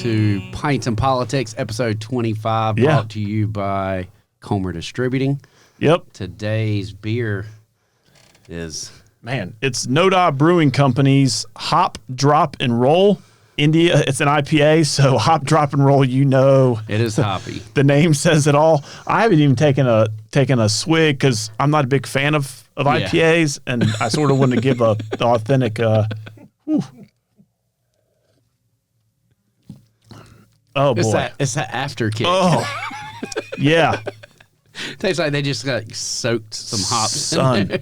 to Pints and Politics, episode 25, brought to you by Comer Distributing. Yep. Today's beer is... Man, it's Noda Brewing Company's Hop, Drop, and Roll. India, it's an IPA, so Hop, Drop, and Roll, you know. It is hoppy. The name says it all. I haven't even taken a swig because I'm not a big fan of IPAs, and I sort of want to give the authentic... Oh, boy. It's that after kick. Oh, yeah. Tastes like they just got soaked some hops. Son.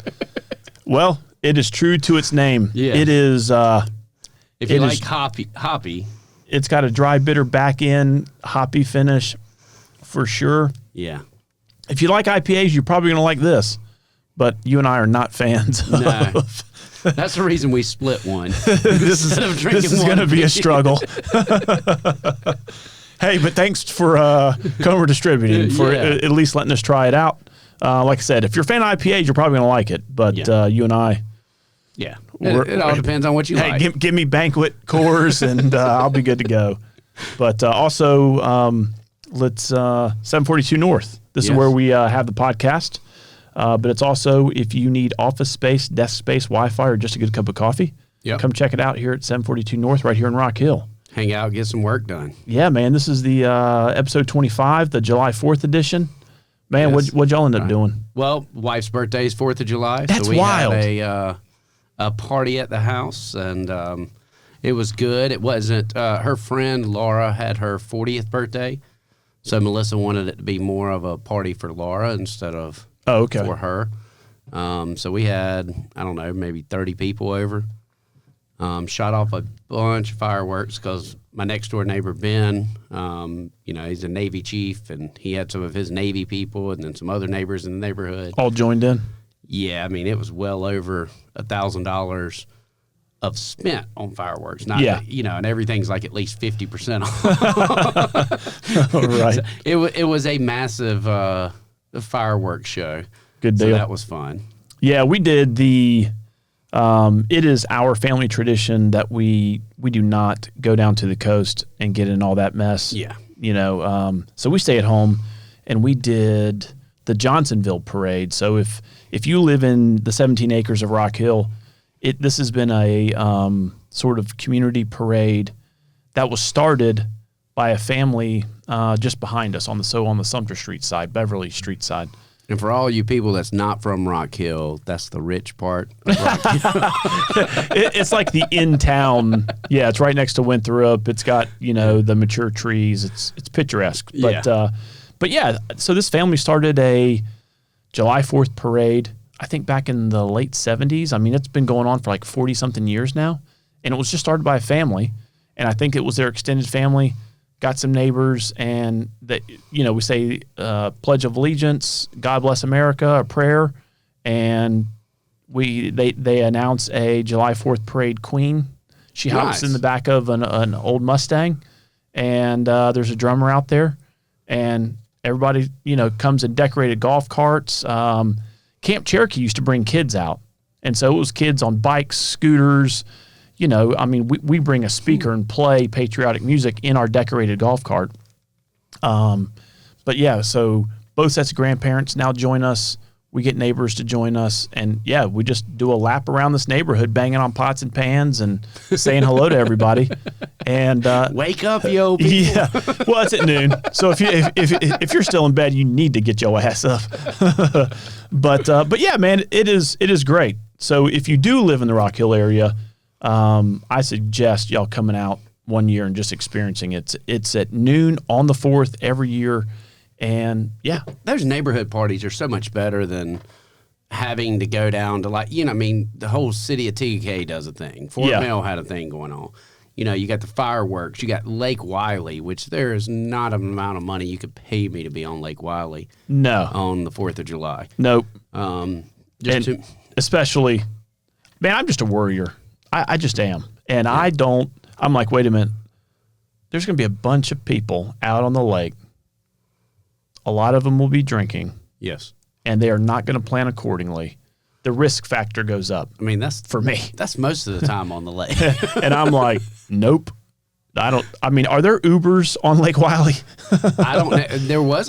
Well, it is true to its name. Yeah. It is... if you like hoppy. It's got a dry, bitter back end, hoppy finish for sure. Yeah. If you like IPAs, you're probably going to like this. But you and I are not fans No. of... That's the reason we split one. This is going to be a struggle. Hey, but thanks for Comer Distributing for at least letting us try it out. Like I said, if you're a fan of IPAs, you're probably going to like it. But you and I... Yeah. It all depends on what you like. Hey, give me Banquet Coors and I'll be good to go. But also, let's 742 North. This is where we have the podcast. But it's also if you need office space, desk space, Wi-Fi, or just a good cup of coffee, come check it out here at 742 North right here in Rock Hill. Hang out, get some work done. Yeah, man. This is the episode 25, the July 4th edition. Man, what'd y'all end up doing? Well, wife's birthday is 4th of July. That's so we wild. had a party at the house, and it was good. It wasn't, her friend Laura had her 40th birthday, so Melissa wanted it to be more of a party for Laura instead of for her. So we had, I don't know, maybe 30 people over. Shot off a bunch of fireworks because my next door neighbor, Ben, he's a Navy chief, and he had some of his Navy people and then some other neighbors in the neighborhood. All joined in? Yeah, I mean, it was well over $1,000 of spent on fireworks. And everything's like at least 50% off. Right. So it was a massive fireworks show. Good deal. So that was fun. Yeah, we did the... it is our family tradition that we do not go down to the coast and get in all that mess. Yeah. So we stay at home, and we did the Johnsonville Parade. So if you live in the 17 acres of Rock Hill, this has been a sort of community parade that was started by a family just behind us on the Sumter Street side, Beverly Street side. And for all you people that's not from Rock Hill, that's the rich part of Rock Hill. It's like the in-town. Yeah, it's right next to Winthrop. It's got, the mature trees. It's picturesque. But yeah, so this family started a July 4th parade, I think back in the late 70s. I mean, it's been going on for like 40-something years now. And it was just started by a family. And I think it was their extended family, got some neighbors, and we say Pledge of Allegiance, God Bless America, a prayer. And they announce a July 4th parade queen. She hops in the back of an old Mustang. And there's a drummer out there. And everybody, comes in decorated golf carts. Camp Cherokee used to bring kids out. And so it was kids on bikes, scooters. We bring a speaker and play patriotic music in our decorated golf cart. But yeah, so both sets of grandparents now join us. We get neighbors to join us. And yeah, we just do a lap around this neighborhood, banging on pots and pans and saying hello to everybody. And wake up, yo people. Yeah. Well, it's at noon. So if you're still in bed, you need to get your ass up. But yeah, man, it is great. So if you do live in the Rock Hill area, I suggest y'all coming out one year and just experiencing it. It's at noon on the 4th every year. And yeah, those neighborhood parties are so much better than having to go down to the whole city of TK does a thing. Fort Mill had a thing going on. You got the fireworks. You got Lake Wiley, which there is not an amount of money you could pay me to be on Lake Wiley. No. On the 4th of July. Nope. Especially, man, I'm just a worrier. I just am. And I'm like, wait a minute. There's going to be a bunch of people out on the lake. A lot of them will be drinking. Yes. And they are not going to plan accordingly. The risk factor goes up. I mean, that's for me. That's most of the time on the lake. And I'm like, nope. I mean, are there Ubers on Lake Wiley? I don't know. There was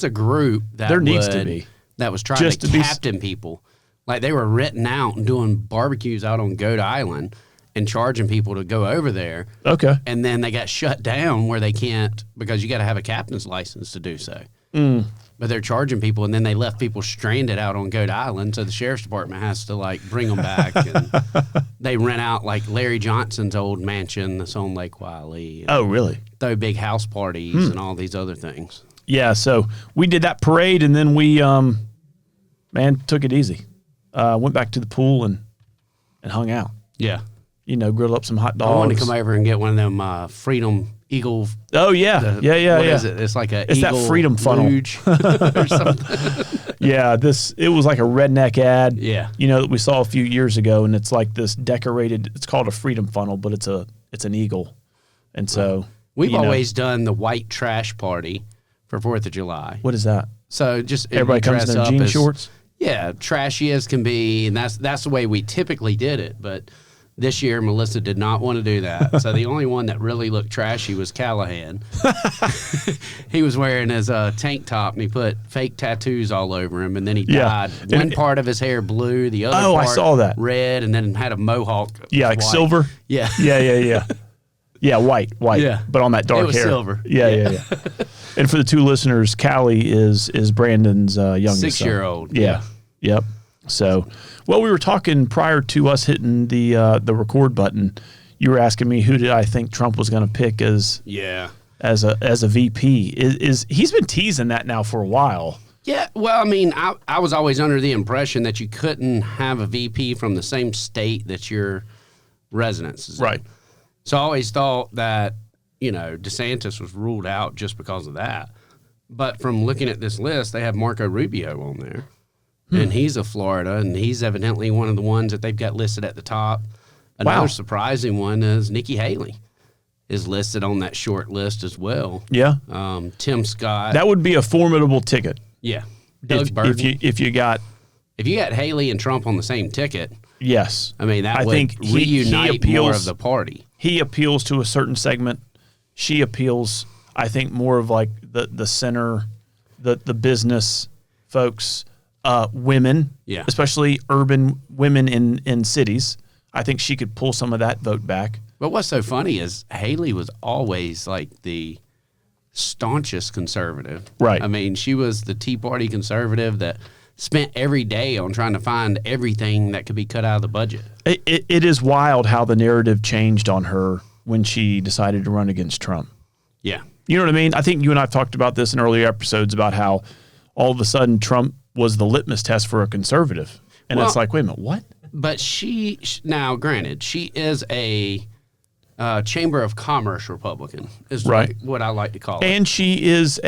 a group that There needs to be. that was trying Just to to be captain people. Like they were renting out and doing barbecues out on Goat Island and charging people to go over there. Okay. And then they got shut down where they can't because you got to have a captain's license to do so. But they're charging people, and then they left people stranded out on Goat Island, so the sheriff's department has to like bring them back. And they rent out like Larry Johnson's old mansion that's on Lake Wiley. Oh, really? Throw big house parties and all these other things. Yeah. So we did that parade, and then we, took it easy. Went back to the pool and hung out. Yeah. Grilled up some hot dogs. I wanted to come over and get one of them Freedom Eagle. Oh yeah, What yeah. is it? It's like It's that Freedom funnel. luge or something. Yeah, it was like a redneck ad. Yeah. That we saw a few years ago, and it's like this decorated. It's called a Freedom funnel, but it's an eagle, and so We've always done the white trash party for 4th of July. What is that? So just Everybody comes in their jean shorts. Yeah, trashy as can be, and that's the way we typically did it. But this year, Melissa did not want to do that. So the only one that really looked trashy was Callahan. He was wearing his tank top, and he put fake tattoos all over him, and then he dyed one part of his hair blue, the other part I saw that. red, and then had a mohawk. Yeah, like white. silver. Yeah. Yeah. Yeah, white. Yeah. But on that dark It was hair. silver. Yeah. And for the two listeners, Callie is Brandon's youngest 6-year-old. son. Yeah. Yep. So, well, we were talking prior to us hitting the record button. You were asking me who did I think Trump was going to pick as a VP. Is he's been teasing that now for a while. Yeah, well, I mean, I was always under the impression that you couldn't have a VP from the same state that your residence is in. Right. So I always thought that, DeSantis was ruled out just because of that. But from looking at this list, they have Marco Rubio on there. And he's of Florida, and he's evidently one of the ones that they've got listed at the top. Another surprising one is Nikki Haley is listed on that short list as well. Yeah. Tim Scott. That would be a formidable ticket. Yeah. Doug If Burgum. you got If you got Haley and Trump on the same ticket, yes. I mean, that I would think reunite more of the party. He appeals to a certain segment. She appeals, I think, more of like the center, the business folks, women, especially urban women in cities. I think she could pull some of that vote back. But what's so funny is Haley was always like the staunchest conservative. Right. I mean, she was the Tea Party conservative that spent every day on trying to find everything that could be cut out of the budget. It is wild how the narrative changed on her when she decided to run against Trump. Yeah. You know what I mean? I think you and I have talked about this in earlier episodes about how all of a sudden Trump was the litmus test for a conservative. And it's like, wait a minute, what? But now, granted, she is a Chamber of Commerce Republican, is what I like to call it. And she is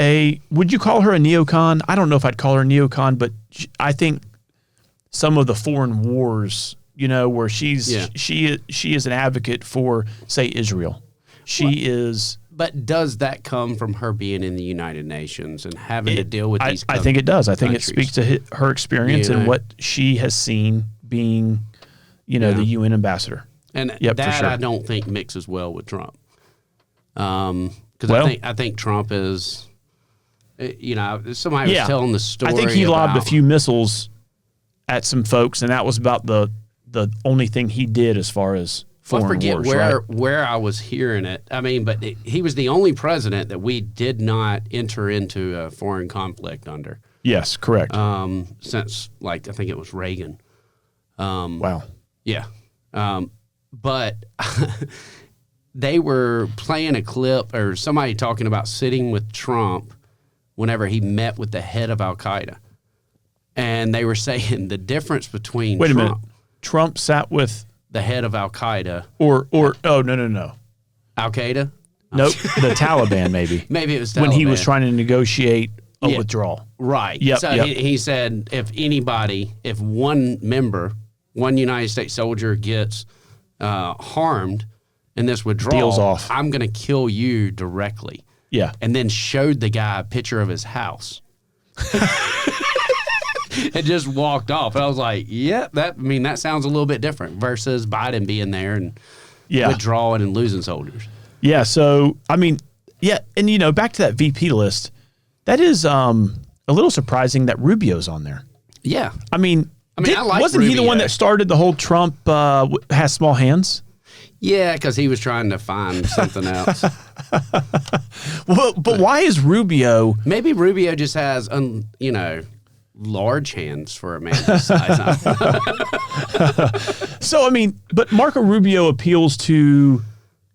would you call her a neocon? I don't know if I'd call her a neocon, but I think some of the foreign wars, where she is an advocate for, say, Israel. But does that come from her being in the United Nations and having to deal with these I think it does. I think countries? it speaks to her experience and what she has seen being, the UN ambassador. And that for sure. I don't think mixes well with Trump. Because I think Trump is, somebody was telling the story. I think he lobbed a few missiles at some folks, and that was about the only thing he did as far as foreign wars. I forget where I was hearing it. I mean, but he was the only president that we did not enter into a foreign conflict under. Yes, correct. Since, I think it was Reagan. Wow. Yeah. But they were playing a clip or somebody talking about sitting with Trump whenever he met with the head of Al-Qaeda. And they were saying the difference between Wait a minute. Trump sat with the head of Al-Qaeda. Or no. Al-Qaeda? Nope. The Taliban, maybe. Maybe it was Taliban. When he was trying to negotiate a withdrawal. Right. Yep, so he said if one United States soldier gets harmed in this withdrawal, deals off. I'm going to kill you directly. Yeah. And then showed the guy a picture of his house. And just walked off. And I was like, that sounds a little bit different versus Biden being there and withdrawing and losing soldiers. Yeah. So, I mean, yeah. And, back to that VP list, that is a little surprising that Rubio's on there. Yeah. I mean, I like wasn't he the one Rubio. that started the whole Trump has small hands? Yeah, because he was trying to find something else. Well, but why is Rubio? Maybe Rubio just has, large hands for a man his size. So, I mean, but Marco Rubio appeals to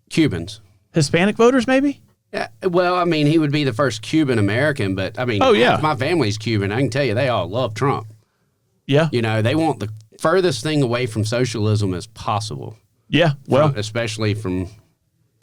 Cubans. Hispanic voters, maybe? Yeah, well, I mean, he would be the first Cuban American, but I mean, Oh, yeah. half my family's Cuban. I can tell you, they all love Trump. Yeah. They want the furthest thing away from socialism as possible. Yeah. Well, especially from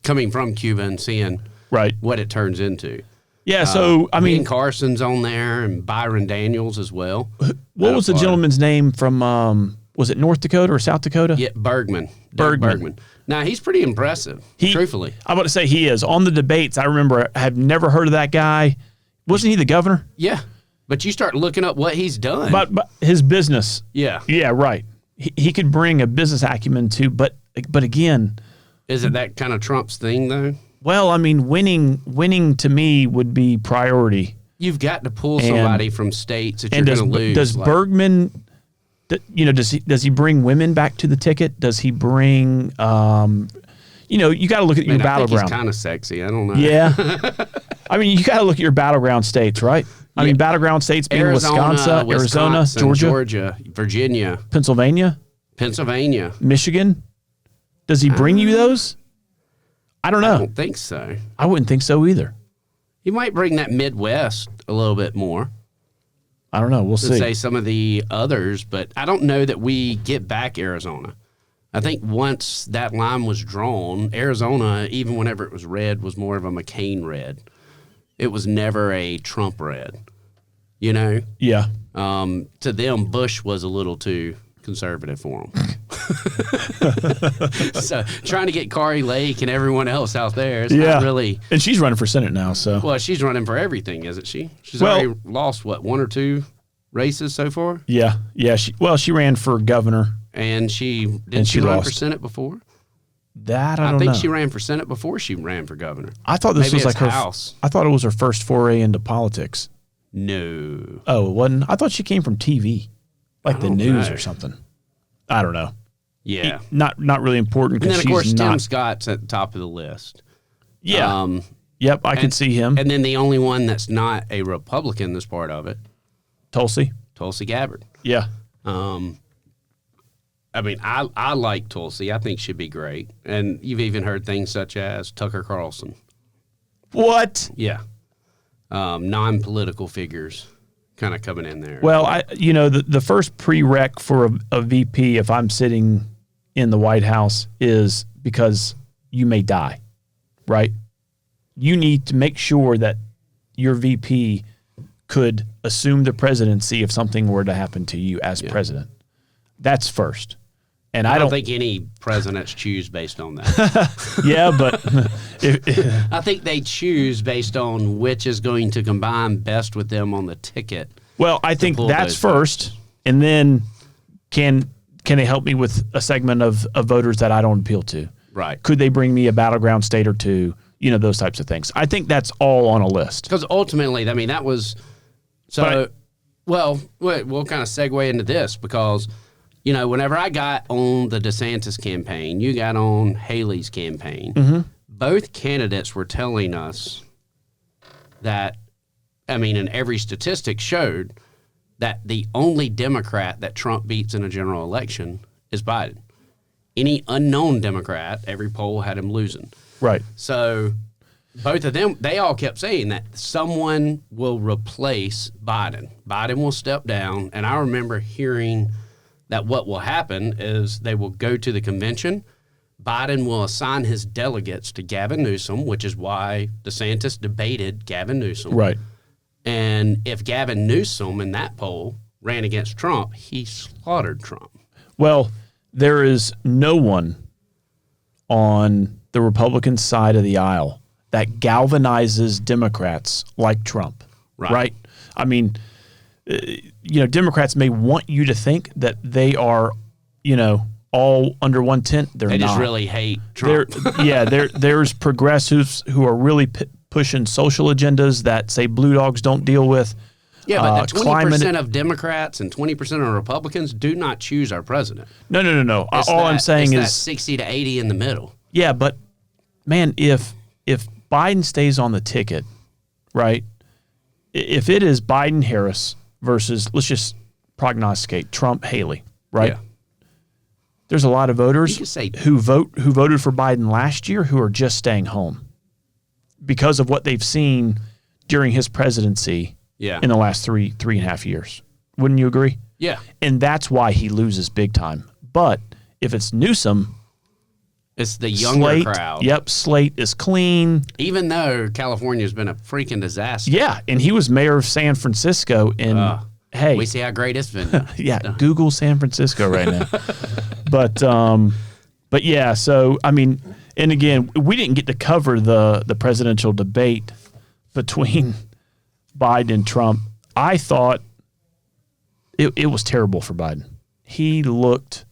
coming from Cuba and seeing right. what it turns into. Yeah. So, I mean, Ben Carson's on there and Byron Daniels as well. what was the gentleman's name from, was it North Dakota or South Dakota? Yeah, Bergman. Doug Bergman. Now, he's pretty impressive, truthfully. I'm about to say he is. On the debates, I remember I have never heard of that guy. Wasn't he the governor? Yeah, but you start looking up what he's done. But his business. Yeah. Yeah, right. He could bring a business acumen too, but again, Is it that kind of Trump's thing, though? well, I mean, winning to me would be priority. You've got to pull somebody from states that you're And going to lose. does like- Bergman, does he bring women back to the ticket? Does he bring, you got to look at your I think battleground. he's kind of sexy. I don't know. Yeah. I mean, you got to look at your battleground states, right? I mean, battleground states being Wisconsin, Arizona, Georgia, Virginia, Pennsylvania, Michigan. Does he bring you those? I don't I know. don't think so. I wouldn't think so either. He might bring that Midwest a little bit more I don't know. We'll than, see. say, some of the others, but I don't know that we get back Arizona. I think once that line was drawn, Arizona, even whenever it was red, was more of a McCain red. It was never a Trump red, Yeah. To them, Bush was a little too conservative for them. So trying to get Kari Lake and everyone else out there, it's not really. And she's running for Senate now, so. Well, she's running for everything, isn't she? She's Well- already lost, one or two races so far? Yeah. She ran for governor. And she And she run for lost. Senate before? That I I don't think know. she ran for Senate before she ran for governor. I thought this Maybe was like it's her. House. I thought it was her first foray into politics. No. Oh, it wasn't. I thought she came from TV, like the don't news know. or something. I don't know. Yeah. Not really important And because then, of course, she's Tim not. Scott's at the top of the list. Yeah. Yep. I can see him. And then the only one that's not a Republican that's part of it, Tulsi. Tulsi Gabbard. Yeah. I mean, I like Tulsi. I think she'd be great. And you've even heard things such as Tucker Carlson. What? Yeah. Non-political figures kind of coming in there. Well, the first prereq for a VP, if I'm sitting in the White House, is because you may die, right? You need to make sure that your VP could assume the presidency if something were to happen to you as president. That's first. And I don't think any presidents choose based on that. but I think they choose based on which is going to combine best with them on the ticket. well, I think pull that's those first, and then can they help me with a segment of voters that I don't appeal to? Right. Could they bring me a battleground state or two? Those types of things. I think that's all on a list. Because ultimately, I mean, that was so. We'll kind of segue into this because, whenever I got on the DeSantis campaign, you got on Haley's campaign. Mm-hmm. Both candidates were telling us that, and every statistic showed that the only Democrat that Trump beats in a general election is Biden. Any unknown Democrat, every poll had him losing. Right. So both of them, they all kept saying that someone will replace Biden. Biden will step down. And I remember hearing that what will happen is they will go to the convention. Biden will assign his delegates to Gavin Newsom, which is why DeSantis debated Gavin Newsom. Right. And if Gavin Newsom in that poll ran against Trump, he slaughtered Trump. Well, there is no one on the Republican side of the aisle that galvanizes Democrats like Trump. Right. I mean, Democrats may want you to think that they are, all under one tent. They're They not. just really hate Trump. There's progressives who are really pushing social agendas that say blue dogs don't deal with. Yeah, but the 20% climate. of Democrats and 20% of Republicans do not choose our president. No. It's All I'm saying it's is, that 60 to 80 in the middle. yeah, but man, if Biden stays on the ticket, right? If it is Biden Harris versus, let's just prognosticate, Trump Haley, right? Yeah. There's a lot of You voters could say- who voted for Biden last year who are just staying home because of what they've seen during his presidency Yeah. in the last three and a half years. Wouldn't you agree? Yeah. And that's why he loses big time. But if it's Newsom, It's the younger slate, crowd. yep, slate is clean. Even though California's been a freaking disaster. Yeah, and he was mayor of San Francisco. And hey, We see how great it's been. yeah, Google San Francisco right now. But yeah, so I mean, and again, we didn't get to cover the presidential debate between Biden and Trump. I thought it was terrible for Biden. He looked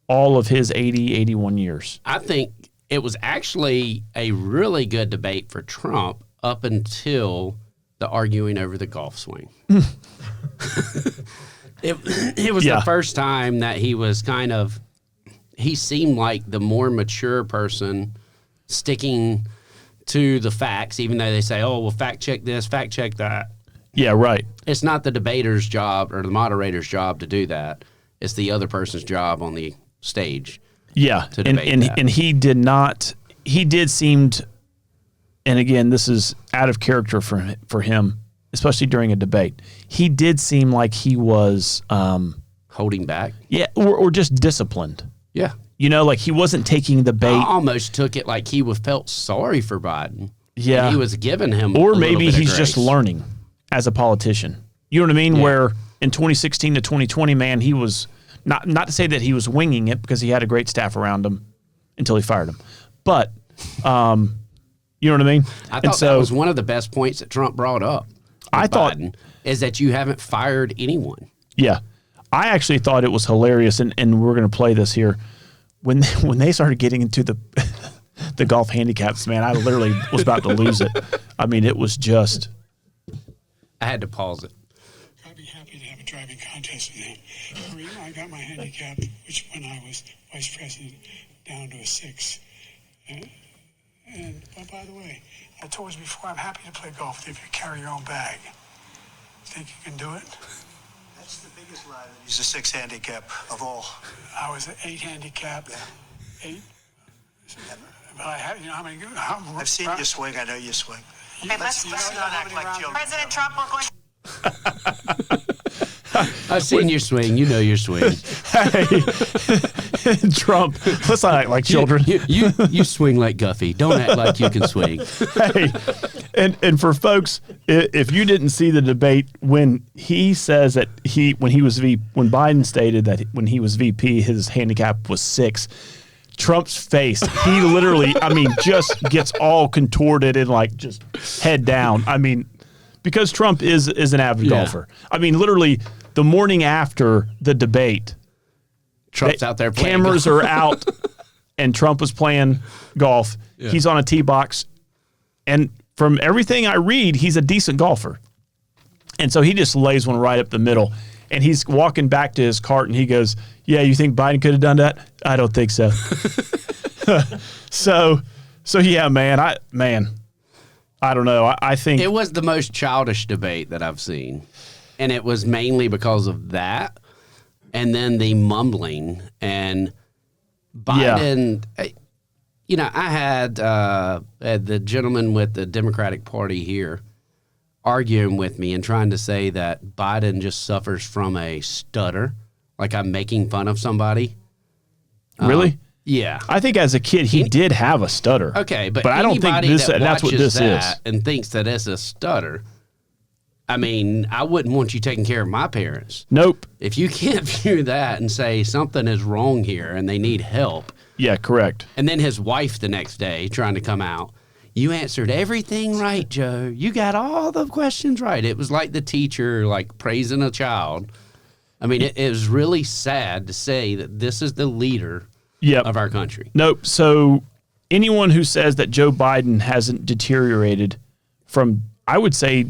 all of his 81 years. I think it was actually a really good debate for Trump up until the arguing over the golf swing. It was Yeah. the first time that he seemed like the more mature person sticking to the facts, even though they say, oh, well, fact check this, fact check that. Yeah, right. It's not the debater's job or the moderator's job to do that. It's the other person's job on the stage. Yeah, To and debate that. and he did not. He did seemed, and again, this is out of character for him, especially during a debate. He did seem like he was, Holding back. yeah, or just disciplined. Yeah. You know, like he wasn't taking the bait. I almost took it like he felt sorry for Biden. Yeah. And he was giving him Or a maybe little bit of he's just grace. learning as a politician. You know what I mean? Yeah. Where in 2016 to 2020, man, he was not to say that he was winging it because he had a great staff around him until he fired him. But you know what I mean? I thought that was one of the best points that Trump brought up. I with thought- Biden, is that you haven't fired anyone. Yeah. I actually thought it was hilarious, and we're going to play this here. When they started getting into the golf handicaps, man, I literally was about to lose it. I mean, it was just, I had to pause it. I'd be happy to have a driving contest with him. I got my handicap, which when I was vice president, down to a 6. But by the way, I told you before, I'm happy to play golf with you if you carry your own bag. Think you can do it? That's the biggest lie. He's a 6 handicap of all. I was an 8 handicap. 8. But I had, you know how many? I've seen you swing. I know you swing. Okay, let's not act like children. President Trump, we're going. I've seen your swing. You know your swing. hey, Trump, let's not act like children. You swing like Guffey. Don't act like you can swing. Hey, and for folks, if you didn't see the debate when he says that when Biden stated that when he was VP, his handicap was 6. Trump's face, he literally, I mean, just gets all contorted and like just head down. I mean, because Trump is an avid golfer. I mean, literally the morning after the debate, Trump's out there playing cameras golf. are out, and Trump was playing golf. Yeah. He's on a tee box, and from everything I read, he's a decent golfer. And so he just lays one right up the middle, and he's walking back to his cart, and he goes, "Yeah, you think Biden could have done that? I don't think so." So yeah, man, I don't know. I think It was the most childish debate that I've seen. And it was mainly because of that. And then the mumbling. And Biden, you know, I had the gentleman with the Democratic Party here arguing with me and trying to say that Biden just suffers from a stutter, like I'm making fun of somebody. really. Yeah. I think as a kid he did have a stutter. Okay, but I don't think anybody this. that That's what watches this that is. and thinks that it's a stutter. I mean, I wouldn't want you taking care of my parents. Nope. If you can't view that and say something is wrong here and they need help, Yeah, correct. and then his wife the next day trying to come out, you answered everything right, Joe. You got all the questions right. It was like the teacher like praising a child. I mean, it is really sad to say that this is the leader Yep. of our country. Nope. So anyone who says that Joe Biden hasn't deteriorated from, I would say,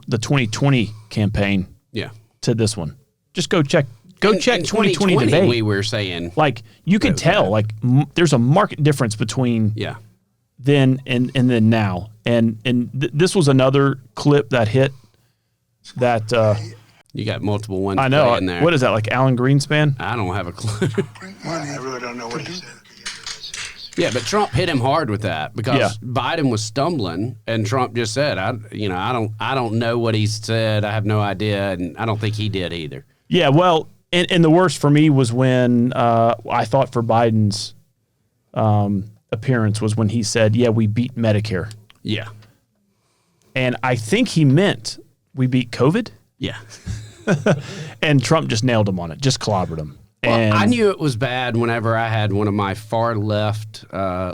the 2020 campaign Yeah. to this one, just go check. Go check In 2020 debate. We were saying, Like you could tell, like there's a marked difference between yeah. then and then now. And this was another clip that hit that You got multiple ones I know. playing there. What is that, like Alan Greenspan? I don't have a clue. I really don't know what he said. Yeah, but Trump hit him hard with that because Yeah. Biden was stumbling, and Trump just said, "I don't know what he said. I have no idea, and I don't think he did either." Yeah, well, and the worst for me was when I thought for Biden's appearance was when he said, "Yeah, we beat Medicare," Yeah, and I think he meant we beat COVID, yeah. and Trump just nailed him on it, just clobbered him. Well, And I knew it was bad whenever I had one of my far left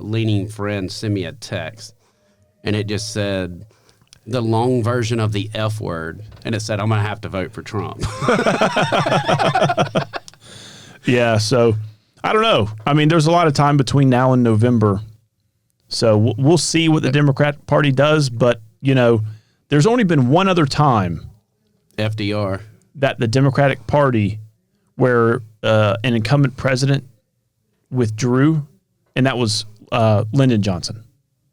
leaning friends send me a text, and it just said the long version of the F word, and it said I'm gonna have to vote for Trump. yeah, so I don't know. I mean, there's a lot of time between now and November, so we'll see what the Democrat Party does. But you know, there's only been one other time FDR. that the Democratic Party where an incumbent president withdrew, and that was Lyndon Johnson.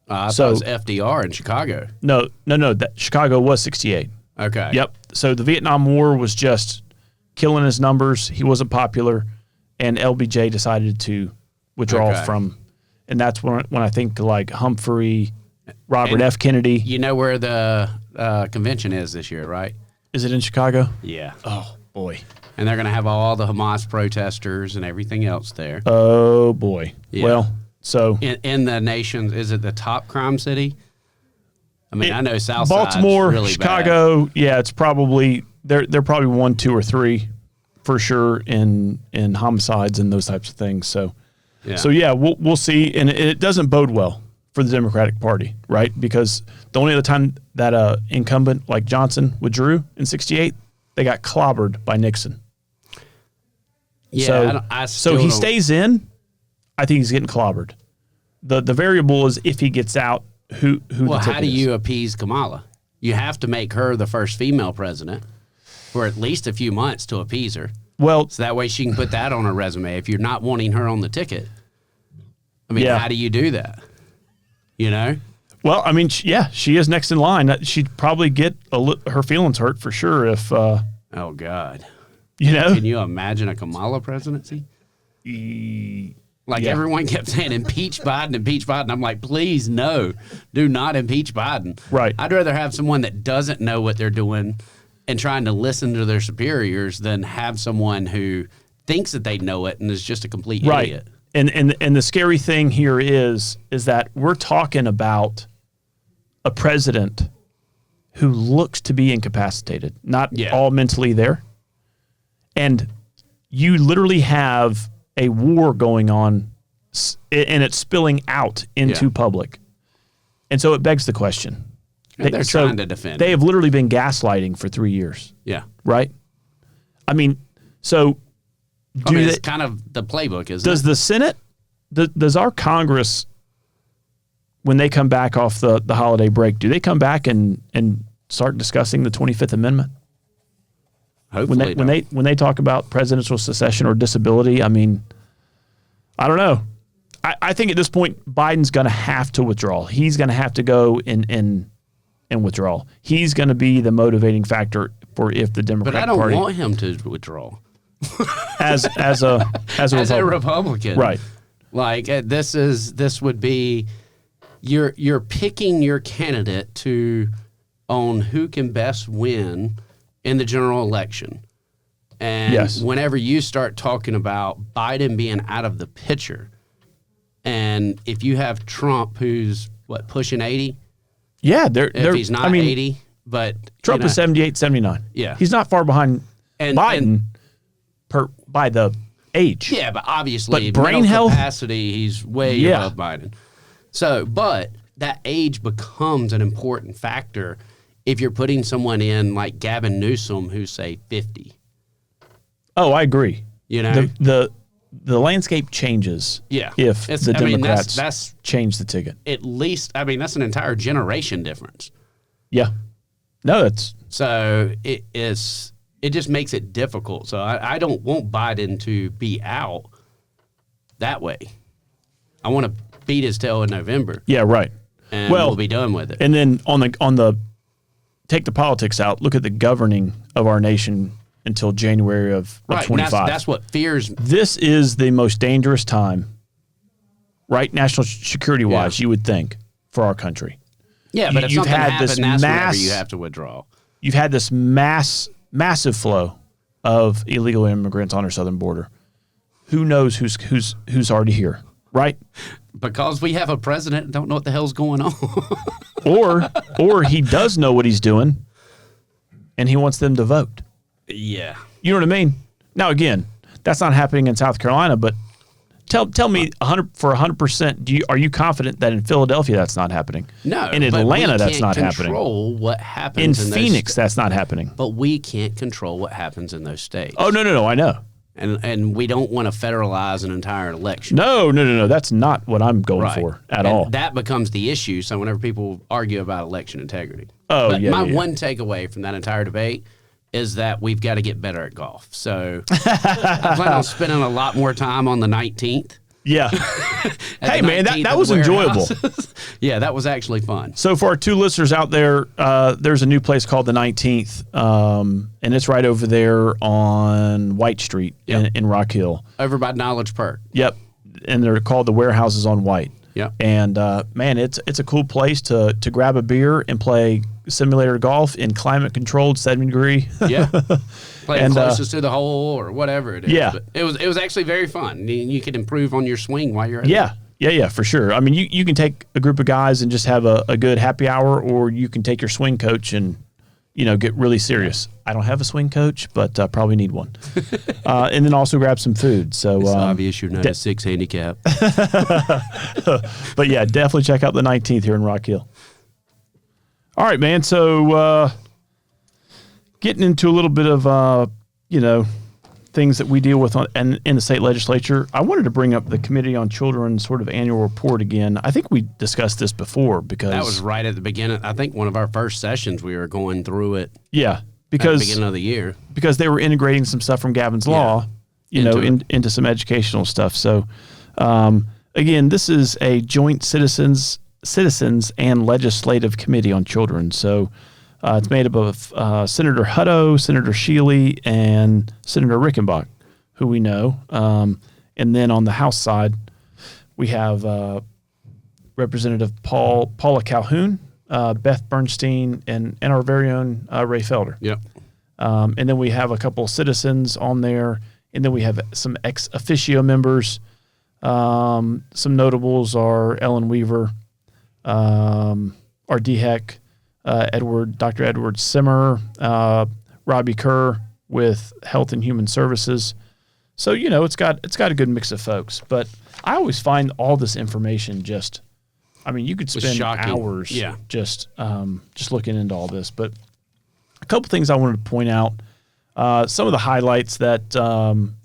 I So- thought it was FDR in Chicago. No, that Chicago was 68. Okay. Yep. So the Vietnam War was just killing his numbers. He wasn't popular, and LBJ decided to withdraw Okay. from, and that's when I think like Humphrey, Robert And- F. Kennedy. You know where the convention is this year, right? Is it in Chicago? Yeah. Oh boy. And they're going to have all the Hamas protesters and everything else there. Oh boy. Yeah. Well, so In the nation's, is it the top crime city? I mean, I know South Baltimore, really Chicago. Yeah, it's probably they're probably 1, 2, or 3 for sure in homicides and those types of things. So bad. so yeah, we'll see, and it doesn't bode well for the Democratic Party, right? Because the only other time that incumbent like Johnson withdrew in '68, they got clobbered by Nixon. Yeah, So I so still he don't- stays in. I think he's getting clobbered. The variable is if he gets out, who Well, the how ticket do is. you appease Kamala? You have to make her the first female president for at least a few months to appease her. Well, So that way she can put that on her resume if you're not wanting her on the ticket. I mean, Yeah. how do you do that? You know? well, I mean, she is next in line. She'd probably get her feelings hurt for sure if Oh, God. you know. Can you imagine a Kamala presidency? Like Yeah. everyone kept saying, impeach Biden, impeach Biden. I'm like, please, no, do not impeach Biden. Right. I'd rather have someone that doesn't know what they're doing and trying to listen to their superiors than have someone who thinks that they know it and is just a complete Right. idiot. And the scary thing here is that we're talking about a president who looks to be incapacitated, not Yeah. all mentally there. And you literally have a war going on and it's spilling out into Yeah. public. And so it begs the question. And they're so trying to defend They him. have literally been gaslighting for 3 years, Yeah. right? I mean, so I mean, they- it's kind of the playbook, isn't does it? the Senate, does our Congress, when they come back off the holiday break, do they come back and start discussing the 25th Amendment? Hopefully When they talk about presidential succession or disability, I mean, I don't know. I think at this point Biden's going to have to withdraw. He's going to have to go and withdraw. He's going to be the motivating factor for if the But Democratic I don't Party want him to withdraw. as a As a Republican. Republican. Right. Like this would be you're picking your candidate on who can best win in the general election. And Yes. whenever you start talking about Biden being out of the picture, and if you have Trump who's pushing 80, Yeah, if he's not I mean, 80, but Trump you know, is 78, 79. Yeah. He's not far behind And- Biden by the age. Yeah, but obviously, But brain mental health? capacity, he's way Yeah. above Biden. So, but that age becomes an important factor if you're putting someone in like Gavin Newsom, who's say 50. Oh, I agree. You know, The landscape changes. Yeah. If It's- the I mean, Democrats that's change the ticket. at least, I mean, that's an entire generation difference. Yeah. No, that's So it just makes it difficult. So I don't want Biden to be out that way. I want to beat his tail in November, right. and we'll be done with it. And then on the take the politics out, look at the governing of our nation until January of Right, and 25. that's what fears. This is the most dangerous time, right? National security wise, Yeah. you would think, for our country. Yeah, but if you've something had happens, this that's whenever mass- you have to withdraw. You've had this massive flow of illegal immigrants on our southern border. Who knows who's already here, right? Because we have a president that don't know what the hell's going on. Or he does know what he's doing, and he wants them to vote. Yeah. You know what I mean? Now, again, that's not happening in South Carolina, but tell me 100%. Are you confident that in Philadelphia that's not happening? No. In but Atlanta we that's can't not happening. Control what happens In in Phoenix those, that's not happening. but we can't control what happens in those states. Oh no, I know. And we don't want to federalize an entire election. No. That's not what I'm going Right. for at And all. That becomes the issue. So whenever people argue about election integrity, Oh, but yeah, my yeah. one takeaway from that entire debate is that we've got to get better at golf. So I plan on spending a lot more time on the 19th. Yeah. at Hey the man, 19th that at was the enjoyable. warehouses. Yeah, that was actually fun. So for our two listeners out there, there's a new place called the 19th, and it's right over there on White Street Yep. in Rock Hill. Over by Knowledge Park. Yep, and they're called the Warehouses on White. Yep. And man, it's a cool place to grab a beer and play simulator golf in climate controlled 70-degree. Yeah. Playing And, closest to the hole or whatever it is. Yeah. But it was actually very fun. You could improve on your swing while you're at it. Yeah, for sure. I mean, you can take a group of guys and just have a good happy hour, or you can take your swing coach and, get really serious. I don't have a swing coach, but probably need one. And then also grab some food. So, It's obvious you're not a 6 handicap. but yeah, definitely check out the 19th here in Rock Hill. All right, man. So, getting into a little bit of, things that we deal with in the state legislature, I wanted to bring up the Committee on Children's sort of annual report again. I think we discussed this before because That was right at the beginning. I think one of our first sessions, we were going through it yeah, at the because beginning of the year. they were integrating some stuff from Gavin's Law, Into it. into some educational stuff. So, again, this is a joint citizens and legislative committee on children. So, it's made up of Senator Hutto, Senator Shealy, and Senator Rickenbach, who we know. And then on the House side, we have Representative Paula Calhoun, Beth Bernstein, and our very own Ray Felder. Yep. And then we have a couple of citizens on there. And then we have some ex officio members. Some notables are Ellen Weaver, R.D. Heck, Dr. Edward Simmer, Robbie Kerr with Health and Human Services. So, it's got a good mix of folks. But I always find all this information you could spend shocking. hours Yeah. just looking into all this. But a couple things I wanted to point out. Some of the highlights that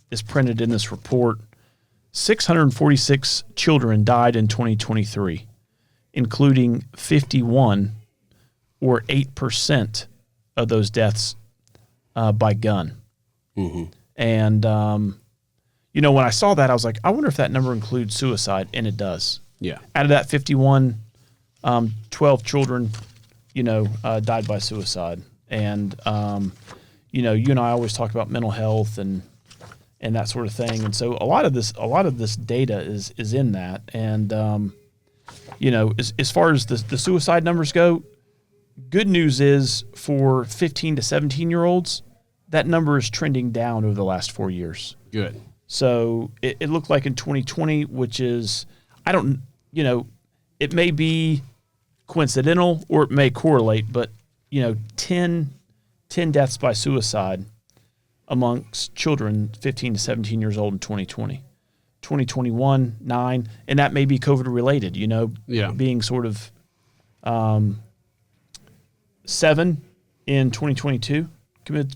is printed in this report. 646 children died in 2023, including 51 or 8% of those deaths by gun. Mm-hmm. And, when I saw that, I was like, I wonder if that number includes suicide, and it does. Yeah. Out of that 51, 12 children, died by suicide. And, you and I always talk about mental health and that sort of thing. And so a lot of this data is in that. And, as far as the suicide numbers go, good news is for 15 to 17-year-olds, that number is trending down over the last 4 years. Good. So it looked like in 2020, which is, it may be coincidental or it may correlate, but, 10 deaths by suicide amongst children 15 to 17 years old in 2020. 2021, 9, and that may be COVID related, being sort of 7 in 2022 committed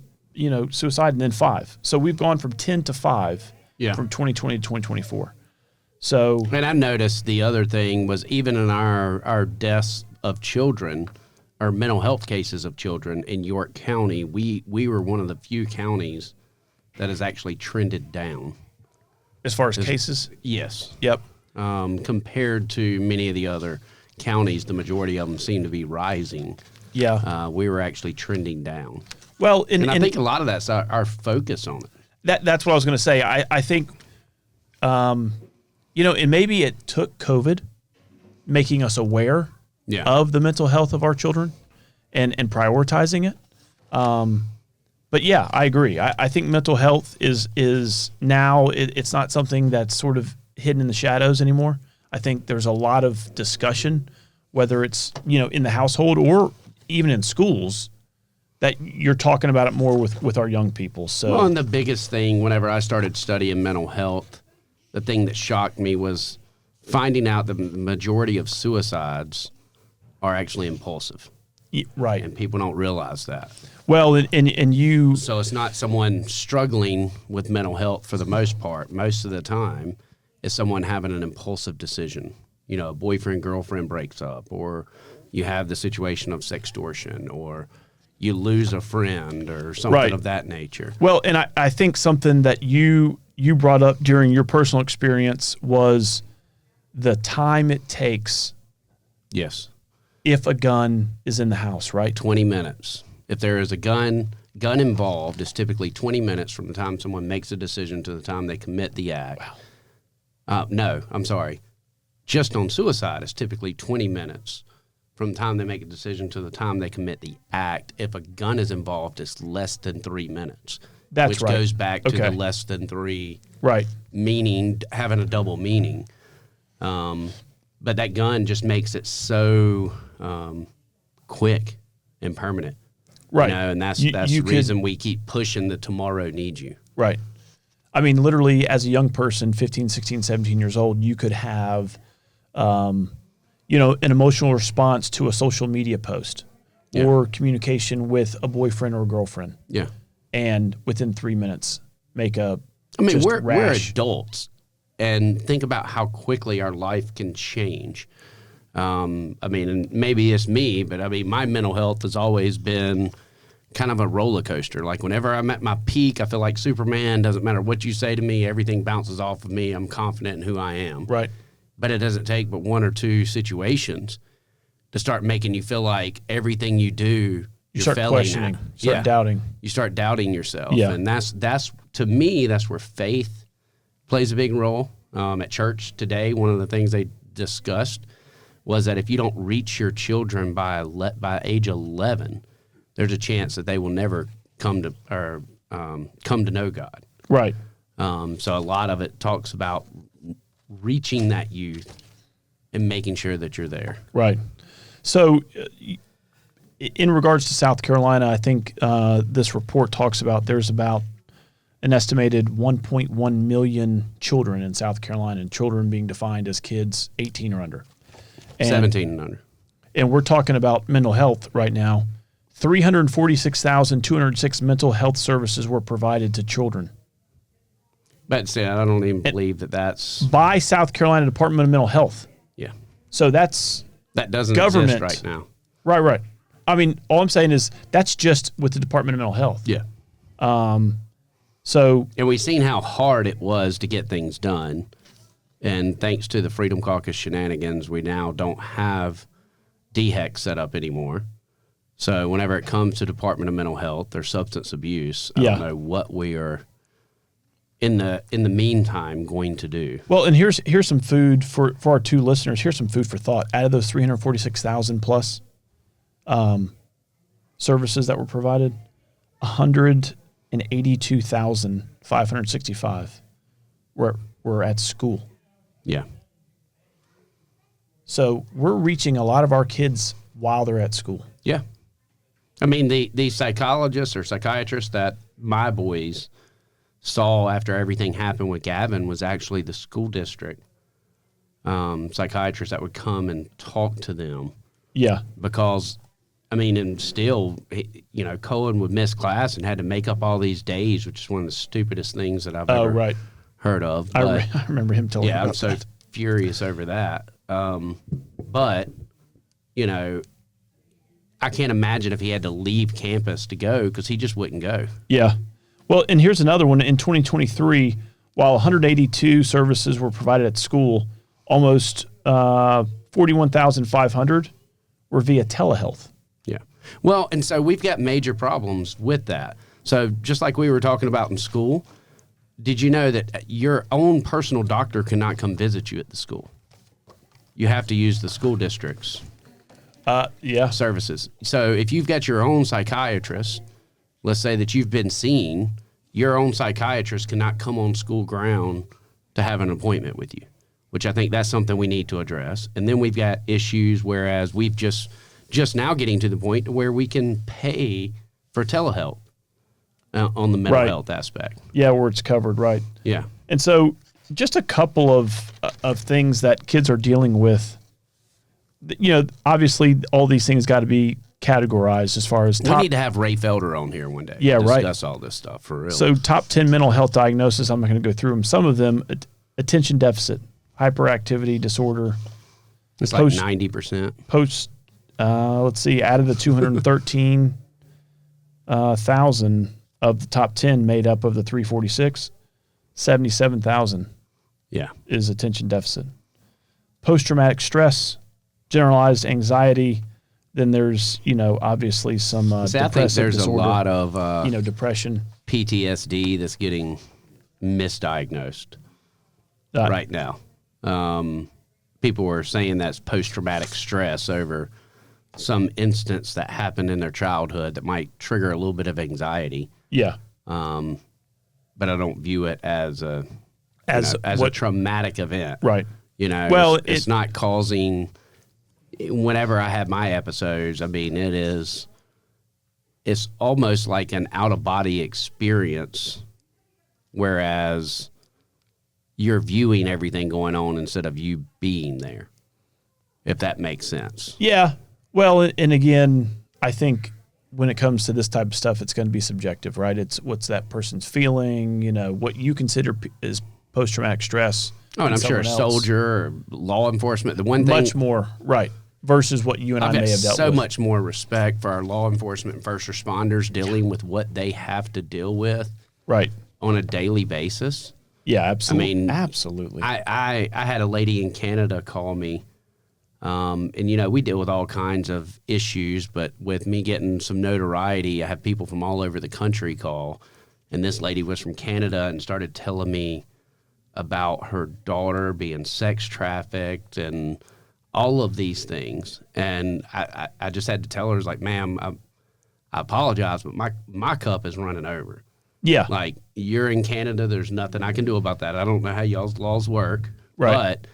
suicide and then 5. So we've gone from 10 to 5 Yeah. from 2020 to 2024. So And I noticed the other thing was even in our deaths of children, our mental health cases of children in York County, we were one of the few counties that has actually trended down. as far as cases, Yes. yep. Compared to many of the other counties, the majority of them seem to be rising. Yeah. We were actually trending down. Well, And I think a lot of that's our focus on it. that's what I was going to say. I think, and maybe it took COVID making us aware Yeah. of the mental health of our children and prioritizing it. But yeah, I agree. I think mental health is now, it's not something that's sort of hidden in the shadows anymore. I think there's a lot of discussion, whether it's, in the household or even in schools, that you're talking about it more with our young people. So Well, and the biggest thing, whenever I started studying mental health, the thing that shocked me was finding out the majority of suicides are actually impulsive, right. and people don't realize that. Well, and you, So it's not someone struggling with mental health for the most part. Most of the time, it's someone having an impulsive decision. A boyfriend, girlfriend breaks up, or you have the situation of sextortion, or you lose a friend, or something Right. of that nature. well, and I think something that you brought up during your personal experience was the time it takes Yes. if a gun is in the house, right? 20 minutes. If there is a gun involved, it's typically 20 minutes from the time someone makes a decision to the time they commit the act. Wow. No, I'm sorry. Just on suicide, it's typically 20 minutes from the time they make a decision to the time they commit the act. If a gun is involved, it's less than 3 minutes. That's which right. goes back to Okay. the less than 3 Right. meaning, having a double meaning. But that gun just makes it so quick and permanent. Right. And that's You the could- reason we keep pushing the tomorrow needs you. Right. I mean, literally, as a young person, 15, 16, 17 years old, you could have, an emotional response to a social media post Yeah. or communication with a boyfriend or girlfriend, Yeah. and within 3 minutes, make a I mean, just we're rash. adults, and think about how quickly our life can change. And maybe it's me, but my mental health has always been kind of a roller coaster. Like whenever I'm at my peak, I feel like Superman. Doesn't matter what you say to me, everything bounces off of me. I'm confident in who I am. Right. But it doesn't take but one or two situations to start making you feel like everything you do, You you're start failing questioning, at. start doubting. You start doubting yourself. Yeah. And that's to me, that's where faith plays a big role. At church today, one of the things they discussed was that if you don't reach your children by age 11, there's a chance that they will never come to know God. Right. So a lot of it talks about reaching that youth and making sure that you're there. Right. So, in regards to South Carolina, I think this report talks about there's about an estimated 1.1 million children in South Carolina, and children being defined as kids 18 or under. And, 17 and under. And we're talking about mental health right now. 346,206 mental health services were provided to children But see, I don't even believe that's by South Carolina Department of Mental Health. yeah. So that's That doesn't Government. exist right now. right. I mean, all I'm saying is that's just with the Department of Mental Health. Yeah. So And we've seen how hard it was to get things done. And thanks to the Freedom Caucus shenanigans, we now don't have DHEC set up anymore. So whenever it comes to Department of Mental Health or substance abuse, I Yeah. don't know what we are in the meantime going to do. well, and here's some food for our two listeners. Here's some food for thought. Out of those 346,000 plus services that were provided, 182,565 were at school. Yeah. So we're reaching a lot of our kids while they're at school. Yeah. I mean, the psychologists or psychiatrists that my boys saw after everything happened with Gavin was actually the school district psychiatrists that would come and talk to them Yeah. because, I mean, and still, Cohen would miss class and had to make up all these days, which is one of the stupidest things that I've ever heard of. But, I remember him telling me about I'm so that. furious over that. But, I can't imagine if he had to leave campus to go because he just wouldn't go. Yeah. Well, and here's another one. In 2023, while 182 services were provided at school, almost 41,500 were via telehealth. Yeah. Well, and so we've got major problems with that. So just like we were talking about in school, did you know that your own personal doctor cannot come visit you at the school? You have to use the school district's Yeah. services. So if you've got your own psychiatrist, let's say that you've been seen, your own psychiatrist cannot come on school ground to have an appointment with you, which I think that's something we need to address. And then we've got issues, whereas we've just now getting to the point where we can pay for telehealth on the mental health aspect. Yeah, where it's covered, right. Yeah. And so just a couple of things that kids are dealing with. Obviously all these things got to be categorized as far as We need to have Ray Felder on here one day. Yeah, to right. discuss all this stuff for real. So top 10 mental health diagnoses, I'm not going to go through them. Some of them, attention deficit, hyperactivity disorder. it's like 90%. Let's see, out of the 213,000 of the top 10 made up of the 346, 77,000 Yeah. is attention deficit. Post-traumatic stress, generalized anxiety. Then there's, obviously some See, I think depressive there's disorder, a lot of depression. PTSD that's getting misdiagnosed right now. People were saying that's post-traumatic stress over some instance that happened in their childhood that might trigger a little bit of anxiety. Yeah. But I don't view it as a traumatic event. Right. Well, it's not causing. Whenever I have my episodes, I mean, it's almost like an out-of-body experience, whereas you're viewing everything going on instead of you being there, if that makes sense. Yeah. Well, and again, I think when it comes to this type of stuff, it's going to be subjective, right? It's what's that person's feeling, what you consider is post-traumatic stress. Oh, and I'm sure a soldier or law enforcement, the one thing. Much more, right, versus what you and I may have dealt with. So much more respect for our law enforcement and first responders dealing with what they have to deal with right on a daily basis. Yeah, absolutely. I mean, absolutely. I had a lady in Canada call me, and we deal with all kinds of issues, but with me getting some notoriety, I have people from all over the country call, and this lady was from Canada and started telling me about her daughter being sex trafficked and all of these things. And I just had to tell her, like, ma'am, I apologize, but my cup is running over. Yeah. Like, you're in Canada, there's nothing I can do about that. I don't know how y'all's laws work. Right. But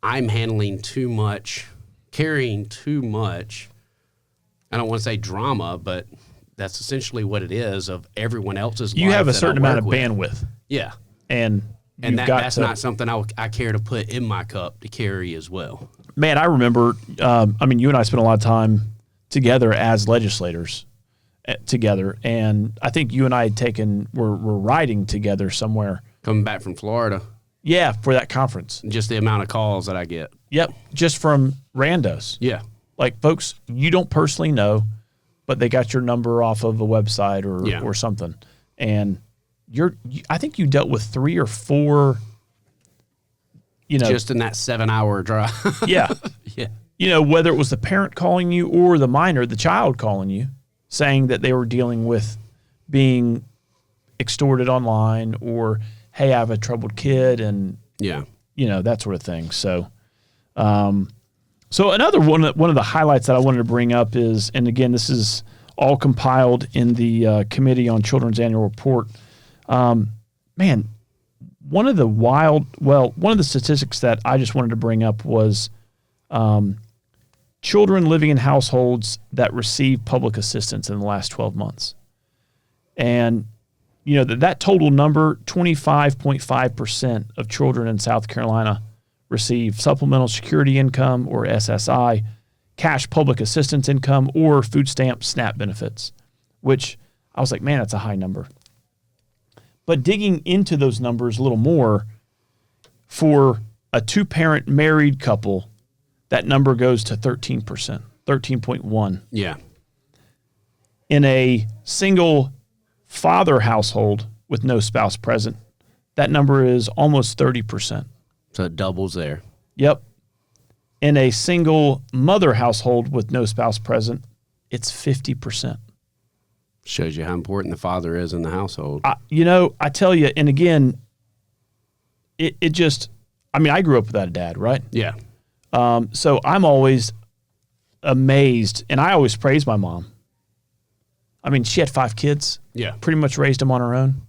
I'm handling too much, carrying too much, I don't want to say drama, but that's essentially what it is, of everyone else's life. You have a certain amount of with. bandwidth. Yeah. And that's not something I care to put in my cup to carry as well. Man, I remember, you and I spent a lot of time together as legislators together. And I think you and I were riding together somewhere. Coming back from Florida. Yeah, for that conference. Just the amount of calls that I get. Yep, just from randos. Yeah. Like folks you don't personally know, but they got your number off of a website or something. And I think you dealt with 3 or 4, just in that 7-hour drive. Yeah. Yeah. Whether it was the parent calling you or the minor, the child calling you, saying that they were dealing with being extorted online, or, hey, I have a troubled kid, and that sort of thing. So, so another one of the highlights that I wanted to bring up is, and again, this is all compiled in the Committee on Children's Annual Report. Man, one of the statistics that I just wanted to bring up was children living in households that receive public assistance in the last 12 months. And, that total number, 25.5% of children in South Carolina receive supplemental security income, or SSI, cash public assistance income or food stamp SNAP benefits, which I was like, man, that's a high number. But digging into those numbers a little more, for a two-parent married couple, that number goes to 13%, 13.1. Yeah. In a single father household with no spouse present, that number is almost 30%. So it doubles there. Yep. In a single mother household with no spouse present, it's 50%. Shows you how important the father is in the household. I tell you, and again, it just, I mean, I grew up without a dad, right? Yeah. So I'm always amazed, and I always praise my mom. I mean, she had 5 kids. Yeah. Pretty much raised them on her own.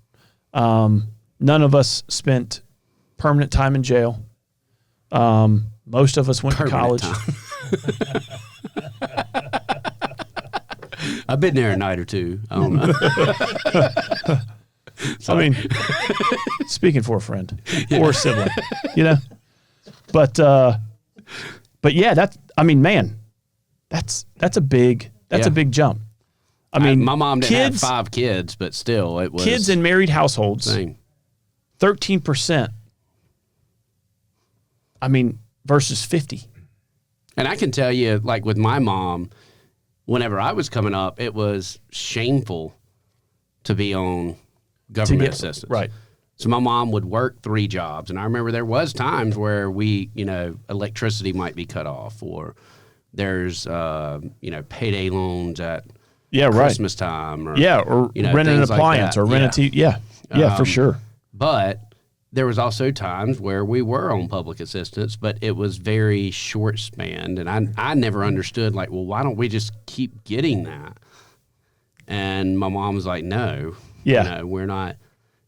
None of us spent permanent time in jail. Most of us went to college. I've been there a night or two. I don't know. I mean, speaking for a friend or a sibling, you know. But yeah, that's a big jump. I mean, my mom didn't have 5 kids, but still, it was kids in married households. same. 13%. I mean, versus 50. And I can tell you, like with my mom, whenever I was coming up, it was shameful to be on government assistance. Right. So my mom would work 3 jobs, and I remember there was times where electricity might be cut off, or there's payday loans at Christmas time, or or rent an appliance, or rent a TV. Yeah, for sure. But there was also times where we were on public assistance, but it was very short spanned, and I never understood, like, well, why don't we just keep getting that? And my mom was like, no, we're not.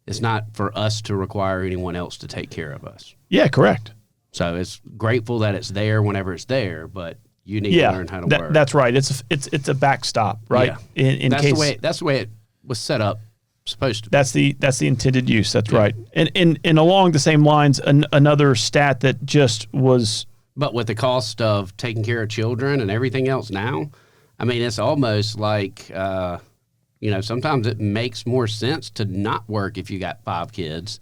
It's not for us to require anyone else to take care of us. Yeah, correct. So it's grateful that it's there whenever it's there, but you need to learn how to work. That's right. It's a backstop, right? Yeah. In case that's the way it was set up. Supposed to be. That's the intended use. That's right. And along the same lines, another stat that just was. But with the cost of taking care of children and everything else now, I mean, it's almost like sometimes it makes more sense to not work if you got 5 kids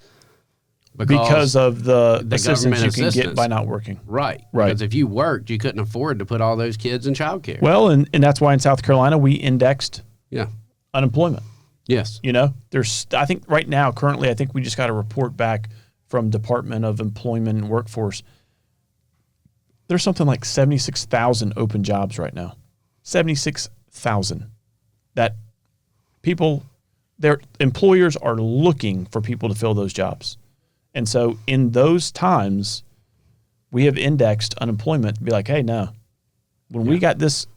because of the assistance you can assistance. get by not working. Right. Right. Because if you worked, you couldn't afford to put all those kids in childcare. Well, and that's why in South Carolina we indexed yeah. unemployment. Yes. There's, I think right now, currently, I think we just got a report back from Department of Employment and Workforce. There's something like 76,000 open jobs right now. 76,000 that their employers are looking for people to fill those jobs. And so in those times, we have indexed unemployment to be like, hey, no, when we got this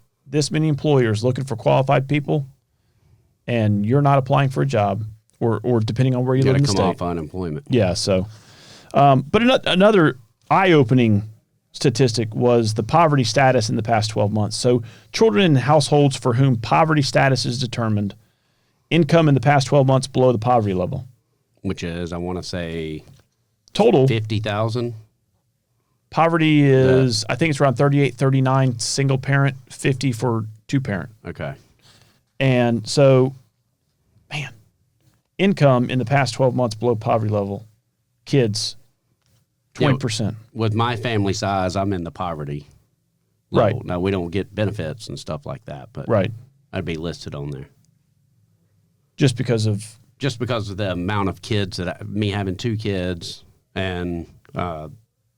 many employers looking for qualified people, and you're not applying for a job, or depending on where you live in the state. You got to come off unemployment. Yeah, so. But another eye-opening statistic was the poverty status in the past 12 months. So children in households for whom poverty status is determined, income in the past 12 months below the poverty level. Which is, I want to say, total 50,000. Poverty is, I think it's around 38, 39 single parent, 50 for 2-parent. Okay. And so, man, income in the past 12 months below poverty level, kids, 20%. With my family size, I'm in the poverty level. Right. Now, we don't get benefits and stuff like that, but I'd be listed on there. Just because of the amount of kids me having 2 kids and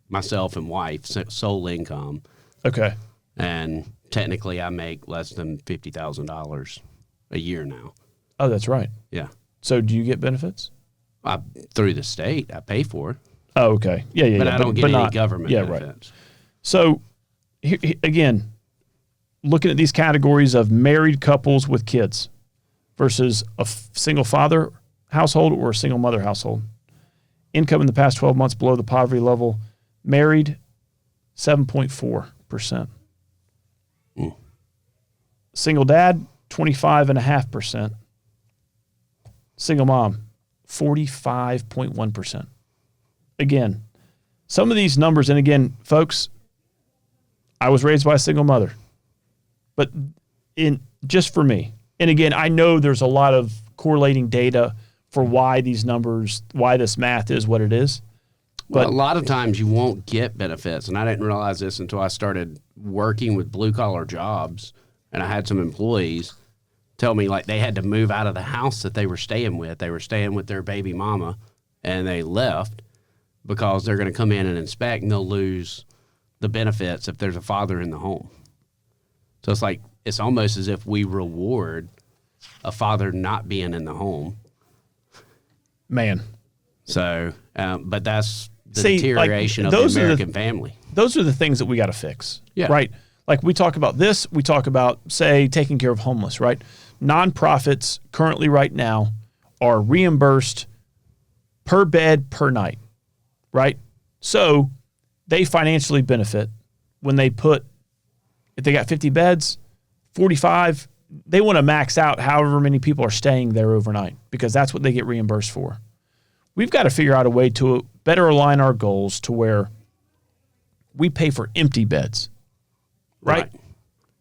myself and wife, sole income. Okay. And technically, I make less than $50,000 a year now. Oh, that's right. Yeah. So, do you get benefits? Through the state, I pay for it. Oh, okay. Yeah. But I don't get any government benefits. Right. So, again, looking at these categories of married couples with kids versus a single father household or a single mother household. Income in the past 12 months below the poverty level. Married, 7.4%. Single dad, 25.5%. Single mom, 45.1%. Again, some of these numbers, and again, folks, I was raised by a single mother. But just for me, and again, I know there's a lot of correlating data for why these numbers, why this math is what it is. But a lot of times you won't get benefits, and I didn't realize this until I started working with blue-collar jobs, and I had some employees tell me like they had to move out of the house that they were staying with. They were staying with their baby mama, and they left because they're going to come in and inspect, and they'll lose the benefits if there's a father in the home. So it's almost as if we reward a father not being in the home. Man. So, but that's the See, deterioration like, of the American family. Those are the things that we got to fix. Yeah. Right? Like we talk about this, we talk about, say, taking care of homeless, right? Nonprofits currently right now are reimbursed per bed per night, right? So they financially benefit when they if they got 50 beds, 45, they want to max out however many people are staying there overnight because that's what they get reimbursed for. We've got to figure out a way to better align our goals to where we pay for empty beds, right?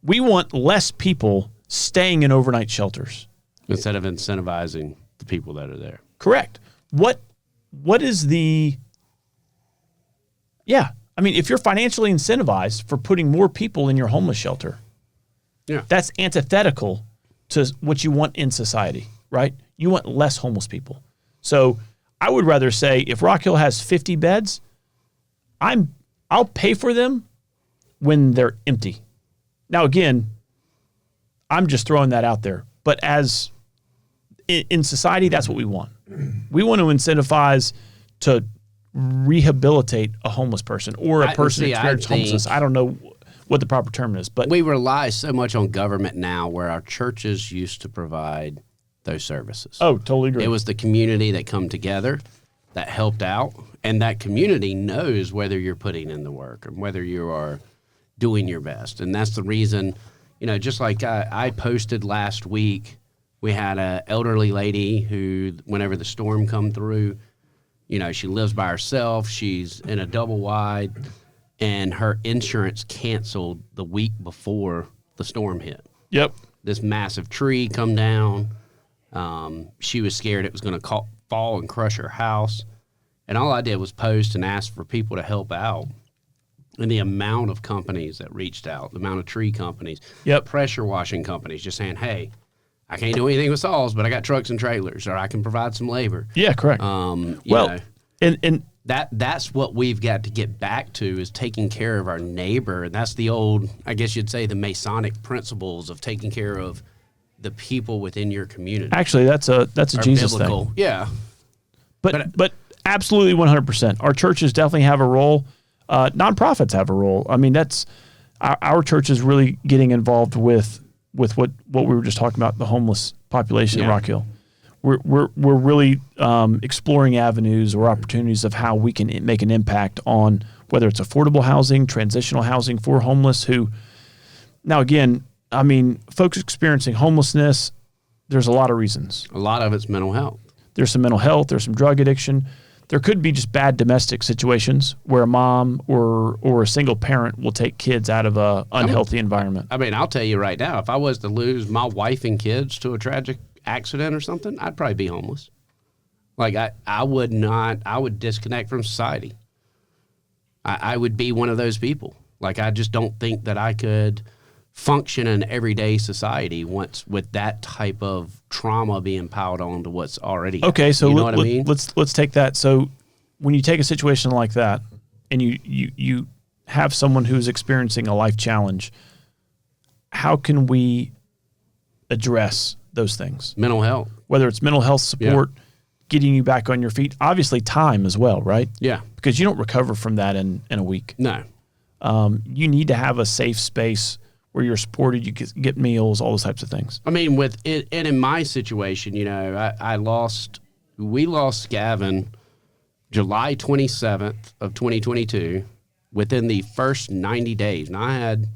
We want less people staying in overnight shelters. Instead of incentivizing the people that are there. Correct. What is I mean, if you're financially incentivized for putting more people in your homeless shelter, that's antithetical to what you want in society, right? You want less homeless people. So I would rather say if Rock Hill has 50 beds, I'll pay for them when they're empty. Now, again, I'm just throwing that out there. But as in society, that's what we want. We want to incentivize to rehabilitate a homeless person or a person experiencing homelessness. I don't know what the proper term is, but we rely so much on government now where our churches used to provide those services. Oh, totally agree. It was the community that come together that helped out, and that community knows whether you're putting in the work and whether you are doing your best. And that's the reason, just like I posted last week, we had an elderly lady who, whenever the storm come through, she lives by herself. She's in a double wide, and her insurance canceled the week before the storm hit. Yep. This massive tree come down. She was scared it was going to fall and crush her house. And all I did was post and ask for people to help out. And the amount of companies that reached out, the amount of tree companies, pressure washing companies just saying, hey, I can't do anything with saws, but I got trucks and trailers, or I can provide some labor. Yeah, correct. And that's what we've got to get back to is taking care of our neighbor. And that's the old, I guess you'd say, the Masonic principles of taking care of the people within your community. Actually, that's a Jesus biblical thing. Yeah. But absolutely 100%. Our churches definitely have a role. Nonprofits have a role. I mean, that's our church is really getting involved with what we were just talking about, the homeless population in Rock Hill. We're really exploring avenues or opportunities of how we can make an impact on whether it's affordable housing, transitional housing for homeless who, now again, I mean, folks experiencing homelessness, there's a lot of reasons. A lot of it's mental health. There's some mental health, there's some drug addiction. There could be just bad domestic situations where a mom or a single parent will take kids out of a unhealthy environment. I mean, I'll tell you right now, if I was to lose my wife and kids to a tragic accident or something, I'd probably be homeless. Like I would disconnect from society. I would be one of those people. Like I just don't think that I could function in everyday society once with that type of trauma being piled on to what's already okay. So you know what I mean? Let's take that. So when you take a situation like that and you have someone who's experiencing a life challenge, how can we address those things? Mental health, whether it's mental health support, getting you back on your feet, obviously time as well, right? Yeah, because you don't recover from that in a week. No, you need to have a safe space where you're supported, you get meals, all those types of things. I mean, with it, and in my situation, we lost Gavin July 27th of 2022 within the first 90 days. Now, I had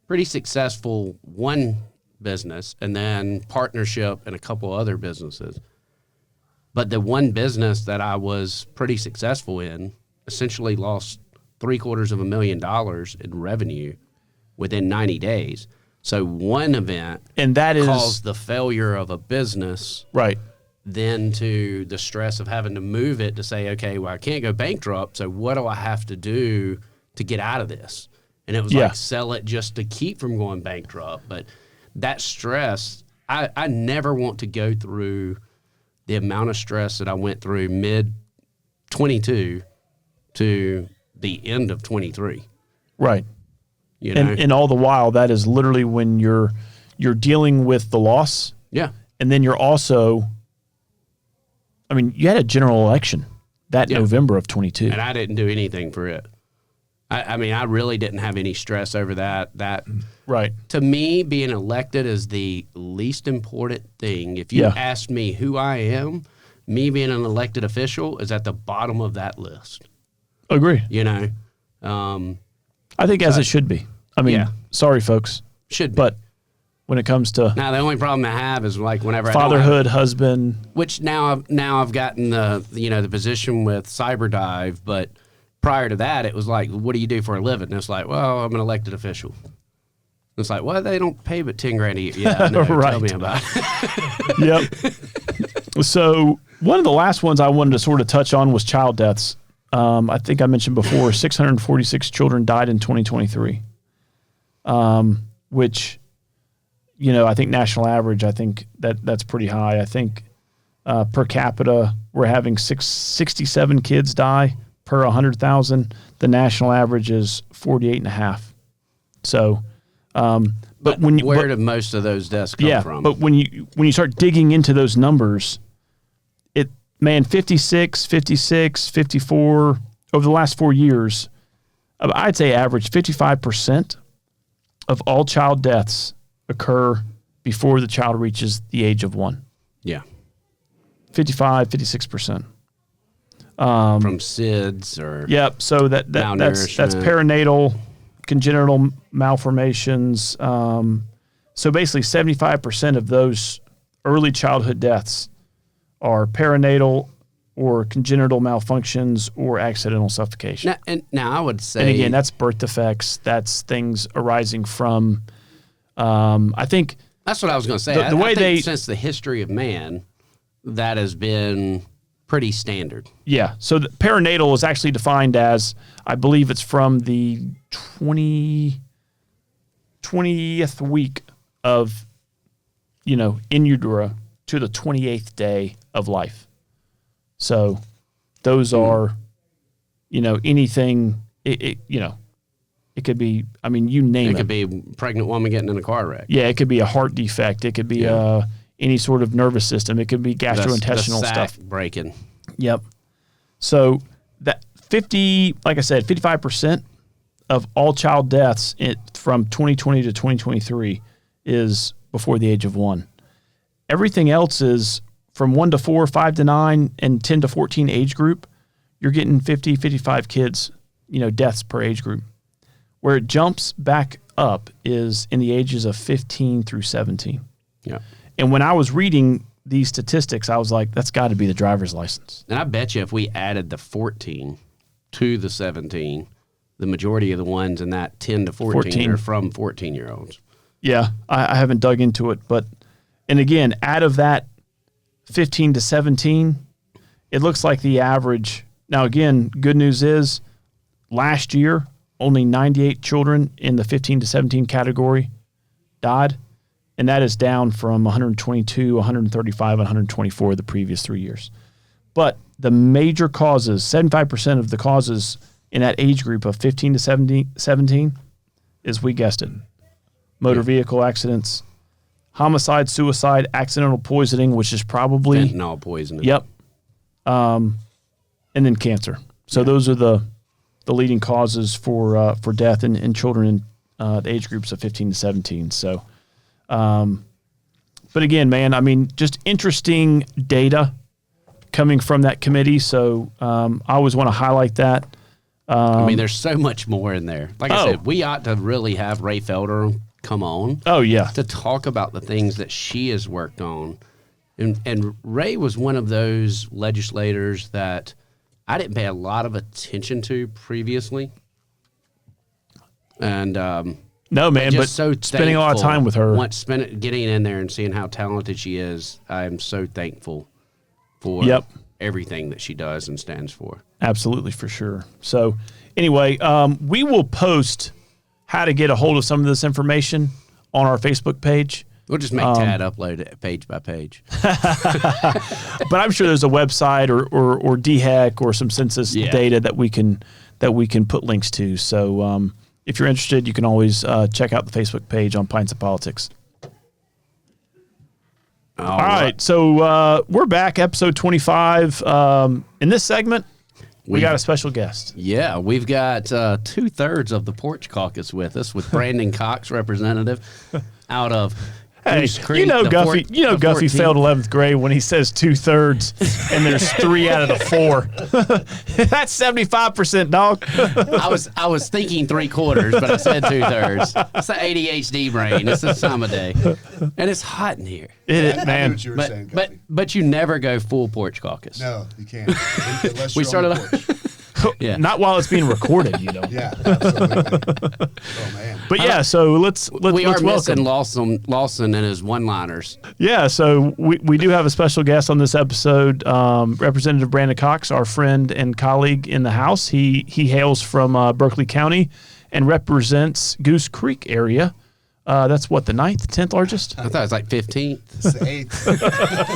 pretty successful one business and then partnership and a couple other businesses. But the one business that I was pretty successful in essentially lost $750,000 in revenue within 90 days. So one event And that is caused the failure of a business, right. then to the stress of having to move it to say, okay, well, I can't go bankrupt. So what do I have to do to get out of this? And it was Yeah. like sell it just to keep from going bankrupt. But that stress, I never want to go through the amount of stress that I went through mid 22 to the end of 23. Right. You know? And all the while, that is literally when you're dealing with the loss, yeah. and then you're also, I mean, you had a general election that Yeah. November of 22. And I didn't do anything for it. I mean, I really didn't have any stress over that. That Right. to me, being elected is the least important thing. If you Yeah. ask me who I am, me being an elected official is at the bottom of that list. Agree. You know, I think as it should be. I mean, Yeah. sorry, folks, should be. but when it comes to Now the only problem I have is like whenever fatherhood, husband, which now I've gotten the position with CyberDive, but prior to that it was like, what do you do for a living? And it's like, well, I'm an elected official. It's like, well, they don't pay but $10,000 a year. Yeah, I know. Right. Tell me about it. Yep. So one of the last ones I wanted to sort of touch on was child deaths. I think I mentioned before, 646 children died in 2023, which, I think national average, I think that's pretty high. I think per capita, we're having 67 kids die per 100,000. The national average is 48 and a half. So, But where did most of those deaths come from? but when you start digging into those numbers, 56, 56, 54 over the last 4 years, I'd say average 55% of all child deaths occur before the child reaches the age of 1. Yeah. 55, 56%. From SIDS or Yep. So that's malnourishment. perinatal, congenital malformations. So basically 75% of those early childhood deaths are perinatal or congenital malfunctions or accidental suffocation. Now I would say, And again, that's birth defects. That's things arising from, I think, that's what I was going to say. the way I think they- since the history of man, that has been pretty standard. yeah. So the perinatal is actually defined as, I believe it's from the 20th week of, in utero to the 28th day of life. So those are, anything, it could be, I mean, you name It it. could be a pregnant woman getting in a car wreck. Yeah, it could be a heart defect. It could be any sort of nervous system. It could be gastrointestinal the sac stuff. breaking. Yep. So that 55% of all child deaths from 2020 to 2023 is before the age of 1. Everything else is from 1 to 4, 5 to 9, and 10 to 14 age group. You're getting 50, 55 kids, deaths per age group. Where it jumps back up is in the ages of 15 through 17. Yeah. And when I was reading these statistics, I was like, that's got to be the driver's license. And I bet you if we added the 14 to the 17, the majority of the ones in that 10 to 14 are from 14-year-olds. Yeah, I haven't dug into it. And again, out of that 15 to 17, it looks like the average. Now, again, good news is last year, only 98 children in the 15 to 17 category died. And that is down from 122, 135, 124 the previous 3 years. But the major causes, 75% of the causes in that age group of 15 to 17 is, we guessed it, motor vehicle accidents, homicide, suicide, accidental poisoning, which is probably Fentanyl poisoning. Yep. And then cancer. So those are the leading causes for death in children in the age groups of 15 to 17. So, but again, man, I mean, just interesting data coming from that committee. So I always want to highlight that. I mean, there's so much more in there. Like I Oh. said, we ought to really have Ray Felder come on Oh yeah, to talk about the things that she has worked on. And Ray was one of those legislators that I didn't pay a lot of attention to previously. And No, man, but just so spending a lot of thankful. time with her. Getting in there and seeing how talented she is, I'm so thankful for Yep. everything that she does and stands for. Absolutely, for sure. So, anyway, we will post how to get a hold of some of this information on our Facebook page. We'll just make Tad upload it page by page. But I'm sure there's a website or DHEC or some census data that we can put links to. So if you're interested, you can always check out the Facebook page on Pints of Politics. All right, so we're back, episode 25. In this segment, we got a special guest. Yeah, we've got 2/3 of the Porch Caucus with us, with Brandon Cox, representative, out of Hey, Goose Creek. you know the Guffey. four- You know the Guffey 14th. failed 11th grade when he says 2/3, and there's 3 out of the 4. That's 75%, dog. I was thinking 3/4, but I said 2/3. It's the ADHD brain. It's the summer day, and it's hot in here. It, I knew man. what you were saying, But Guffey. but you never go full Porch Caucus. No, you can't. Unless We you're started on the off- porch. Yeah. Not while it's being recorded, you know. Yeah, absolutely. Oh man. But yeah, so let's we are welcome. missing Lawson and his one-liners. Yeah, so we do have a special guest on this episode, Representative Brandon Cox, our friend and colleague in the House. He hails from Berkeley County and represents Goose Creek area. That's what, the 9th, 10th largest? I thought it was like 15th. It's the 8th.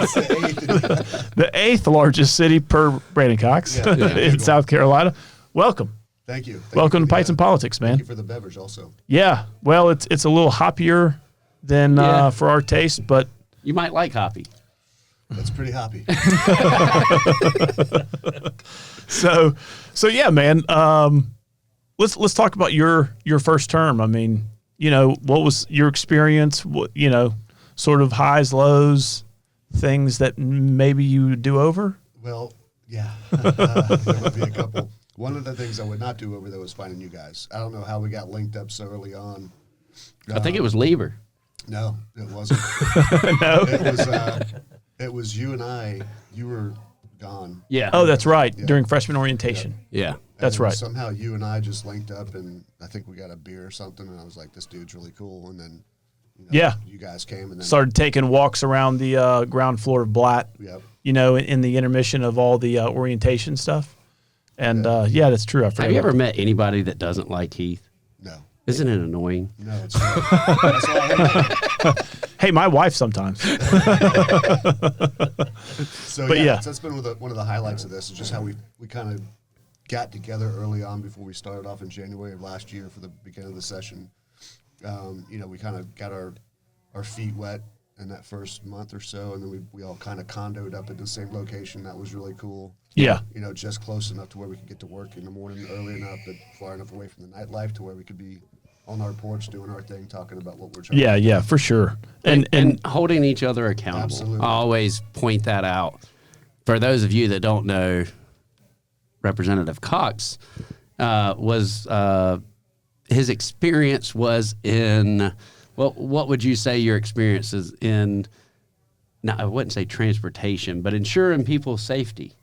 It's the 8th. The 8th largest city per Brandon Cox Yeah, yeah. in South Carolina. Welcome. Thank you. Thank Welcome you to for Pints the, and Politics, man. Thank you for the beverage also. Yeah, well, it's a little hoppier than Yeah. for our taste, but You might like hoppy. That's pretty hoppy. so yeah, man. Let's talk about your first term. I mean, you know, what was your experience? What, you know, sort of highs, lows, things that maybe you do over. Well, yeah. There would be a couple. One of the things I would not do over there was finding you guys. I don't know how we got linked up so early on. I think it was Lieber. No, it wasn't. No. It was you and I. You were gone. Yeah. Oh, that's right. During freshman orientation. yeah. That's And right. Somehow you and I just linked up, and I think we got a beer or something. And I was like, "This dude's really cool." And then, Yeah. you guys came, and then Started taking walks around the ground floor of Blatt. Yep. You know, in the intermission of all the orientation stuff. And yeah, that's true. I forgot. Have you about ever met anybody that doesn't like Heath? No, Isn't it annoying? no, it's not. That's why I hate it. Hey, my wife sometimes. So But yeah, yeah. that's been one of the highlights of this is just how we kind of got together early on before we started off in January of last year for the beginning of the session. You know, we kind of got our feet wet in that first month or so, and then we all kind of condoed up at the same location. That was really cool. Yeah. You know, just close enough to where we could get to work in the morning early enough, but far enough away from the nightlife to where we could be on our porch doing our thing, talking about what we're trying Yeah, to do. yeah, for sure. And holding each other accountable. Absolutely. I always point that out. For those of you that don't know, Representative Cox was his experience was in, well, what would you say your experience is in? No, I wouldn't say transportation, but ensuring people's safety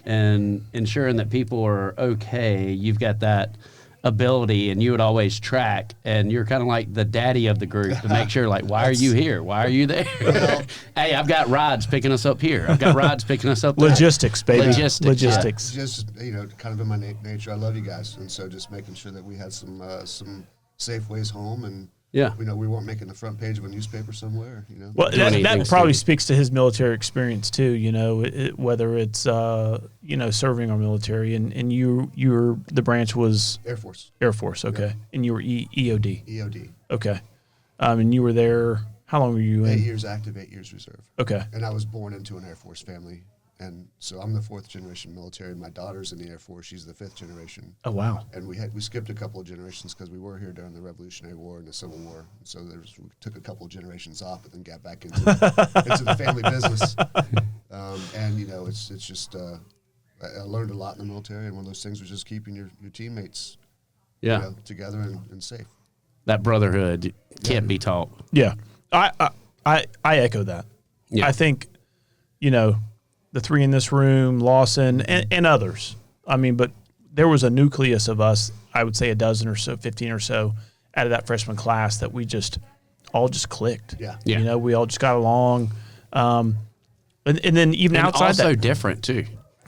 and ensuring that people are okay. You've got that ability, and you would always track, and you're kind of like the daddy of the group to make sure, like, why are you here? Why are you there? Hey, I've got rides picking us up here. I've got rides picking us up there. logistics, baby. Logistics, Logistics. Just, you know, kind of in my nature, I love you guys, and so just making sure that we had some safe ways home, and Yeah. you know, we weren't making the front page of a newspaper somewhere, you know. Well, doing that anything probably stupid. speaks to his military experience too. You know, whether it's you know, serving our military, and you're the branch was Air Force, Air Force, okay, and you were EOD, EOD, okay, and you were there. How long were you 8 in? years active, 8 years reserve, Okay, and I was born into an Air Force family, and so I'm the 4th generation military. My daughter's in the Air Force; she's the 5th generation. oh wow, And we skipped a couple of generations because we were here during the Revolutionary War and the Civil War. So we took a couple of generations off, but then got back into the family business. And you know, it's just I learned a lot in the military, and one of those things was just keeping your teammates Yeah. you know, together and safe. That brotherhood can't be taught. yeah, I echo that. Yeah. I think, you know, the three in this room, Lawson, and others. I mean, but there was a nucleus of us, I would say a dozen or so, 15 or so, out of that freshman class that we all just clicked. Yeah. Yeah. You know, we all just got along. And then even And outside also that, different too.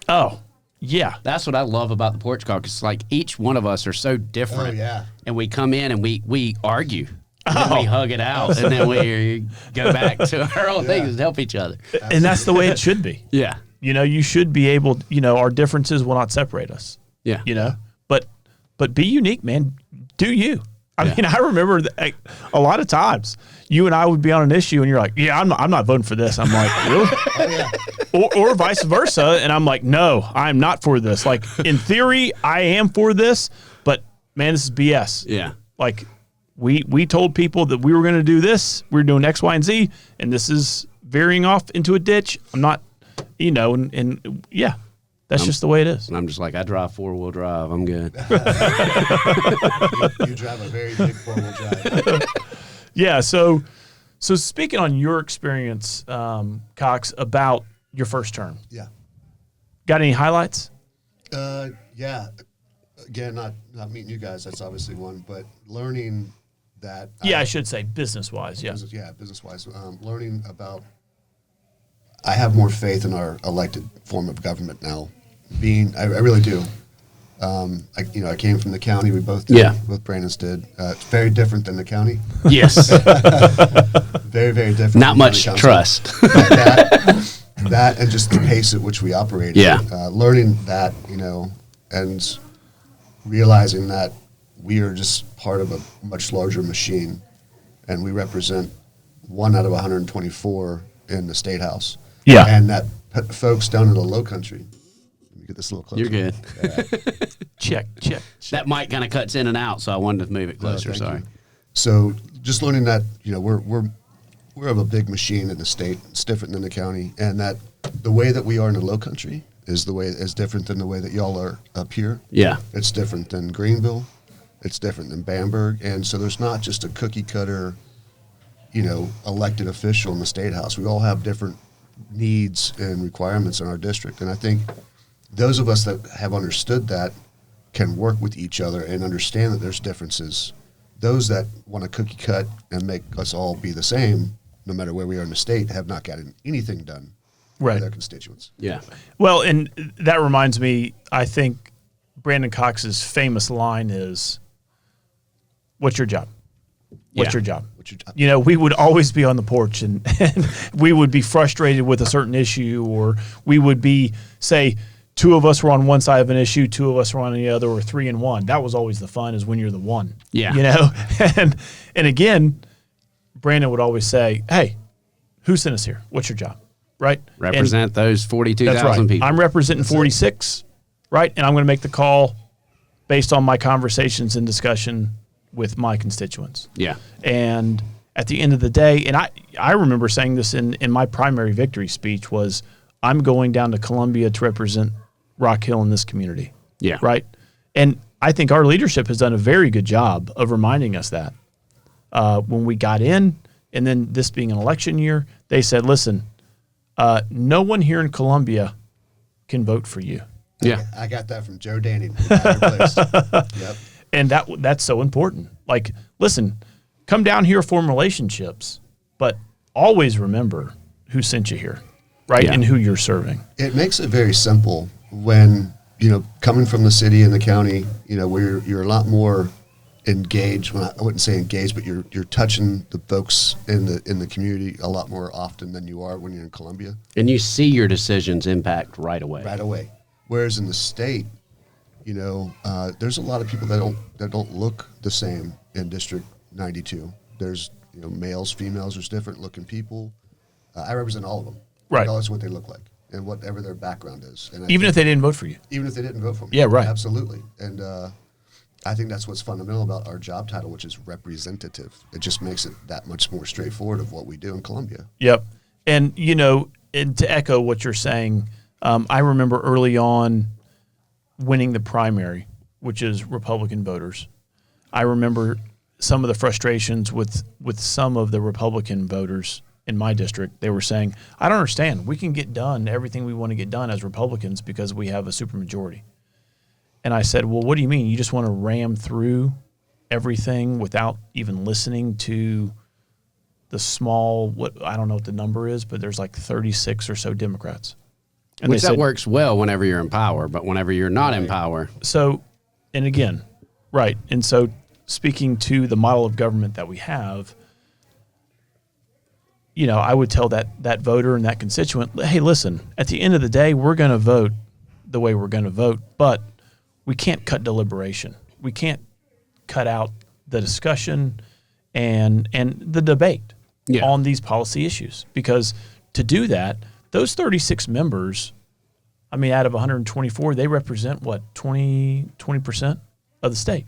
oh yeah, That's what I love about the Porch Caucus. Like each one of us are so different. Oh, yeah. And we come in and we argue. And then we hug it out, and then we go back to our own things and help each other. and that's the way it should be. Yeah. You know, you should be able. You know, our differences will not separate us. Yeah. You know, but be unique, man. Do you? I Yeah. mean, I remember that a lot of times you and I would be on an issue, and you're like, "Yeah, I'm not voting for this." I'm like, "Really?" Oh, yeah. or vice versa, and I'm like, "No, I'm not for this." Like in theory, I am for this, but man, this is BS. Yeah. Like we told people that we were going to do this, we were doing X, Y, and Z, and this is veering off into a ditch. I'm not, you know, and yeah, that's just the way it is. And I'm just like, I drive 4-wheel drive. I'm good. You drive a very big 4-wheel drive. Yeah. So speaking on your experience, Cox, about your first term, Yeah. got any highlights? Yeah. Again, not meeting you guys. That's obviously one, but learning that. Yeah, I should say business wise. Yeah. Business wise. Learning about. I have more faith in our elected form of government now. I really do. I came from the county. We both did. Yeah. Both Brandons did. It's very different than the county. Yes. Very, very different. Not than much county council. trust. That and just the pace at which we operate. Yeah. Learning that, and realizing that we are just part of a much larger machine, and we represent 1 out of 124 in the state house. Yeah. And that folks down in the low country. Let me get this a little closer. You're good. Check. That mic kind of cuts in and out, so I wanted to move it closer. Thank Sorry. you. So just learning that, we're of a big machine in the state. It's different than the county, and that the way that we are in the low country is different than the way that y'all are up here. Yeah. It's different than Greenville. It's different than Bamberg. And so there's not just a cookie cutter, elected official in the state house. We all have different needs and requirements in our district. And I think those of us that have understood that can work with each other and understand that there's differences. Those that want to cookie cut and make us all be the same, no matter where we are in the state, have not gotten anything done Right. for their constituents. Yeah. Well, and that reminds me, I think Brandon Cox's famous line is, "What's your job? What's Yeah. your job?" What's your job? We would always be on the porch and we would be frustrated with a certain issue, or we would be, say, 2 of us were on one side of an issue, 2 of us were on the other, or 3 and 1. That was always the fun, is when you're the one. Yeah. And again, Brandon would always say, "Hey, who sent us here? What's your job?" Right? Represent those That's 42,000 right. people. I'm representing 46, right? And I'm going to make the call based on my conversations and discussion with my constituents. Yeah. And at the end of the day, and I remember saying this in my primary victory speech, was I'm going down to Columbia to represent Rock Hill in this community. Yeah. Right? And I think our leadership has done a very good job of reminding us that. When we got in, and then this being an election year, they said, listen, no one here in Columbia can vote for you. Yeah. I got that from Joe Danning. Yep. And that's so important. Like, listen, come down here, form relationships, but always remember who sent you here, right? Yeah. And who you're serving. It makes it very simple when, coming from the city and the county, where you're a lot more engaged. Well, I wouldn't say engaged, but you're touching the folks in the community a lot more often than you are when you're in Columbia. And you see your decisions impact right away. Right away. Whereas in the state, there's a lot of people that don't look the same in District 92. There's males, females, there's different looking people. I represent all of them, Right. regardless of what they look like and whatever their background is. And Even if they didn't vote for you. even if they didn't vote for me. Yeah, right. Absolutely. And I think that's what's fundamental about our job title, which is representative. It just makes it that much more straightforward of what we do in Columbia. Yep. And, and to echo what you're saying, I remember early on winning the primary, which is Republican voters. I remember some of the frustrations with some of the Republican voters in my district. They were saying, I don't understand. We can get done everything we want to get done as Republicans because we have a supermajority. And I said, well, what do you mean? You just want to ram through everything without even listening to the small, what I don't know what the number is, but there's like 36 or so Democrats. And Which they that said, works well whenever you're in power, but whenever you're not in power, so, and again, right. And so speaking to the model of government that we have, you know, I would tell that voter and that constituent, hey, listen, at the end of the day, we're going to vote the way we're going to vote, but we can't cut deliberation. We can't cut out the discussion and the debate on these policy issues, because to do that, those 36 members, I mean, out of 124, they represent what, 20% of the state.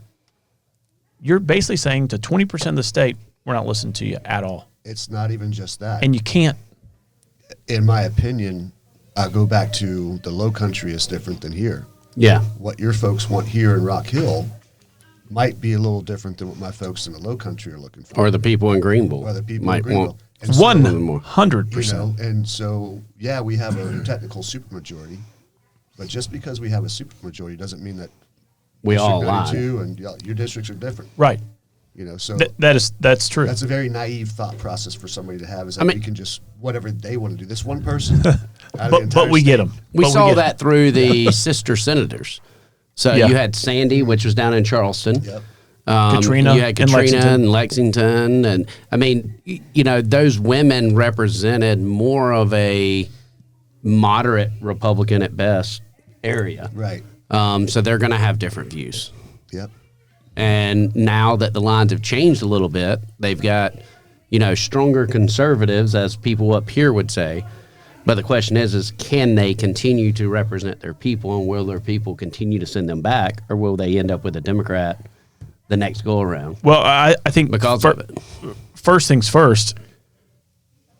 You're basically saying to 20% of the state, we're not listening to you at all. It's not even just that. And you can't. In my opinion, I go back to the Low Country is different than here. yeah, What your folks want here in Rock Hill might be a little different than what my folks in the Low Country are looking for. or the people in Greenville Or the people might in Greenville. want. And so, 100%. you know, and so, yeah, we have a technical supermajority, but just because we have a supermajority doesn't mean that We all District lie. 92 and your districts are different. Right. You know, so That's true. that's a very naive thought process for somebody to have. Is that I mean- we can just whatever they want to do. This one person, out of the entire but we state, get them. We saw that through the sister senators. So Yeah. you had Sandy, which was down in Charleston. Yep. Katrina You had in Katrina Lexington. and Lexington. And I mean, you know, those women represented more of a moderate Republican at best area. Right. So they're going to have different views. Yep. And now that the lines have changed a little bit, they've got, you know, stronger conservatives, as people up here would say. But the question is can they continue to represent their people, and will their people continue to send them back, or will they end up with a Democrat the next go around Well, I think because of it? first things first,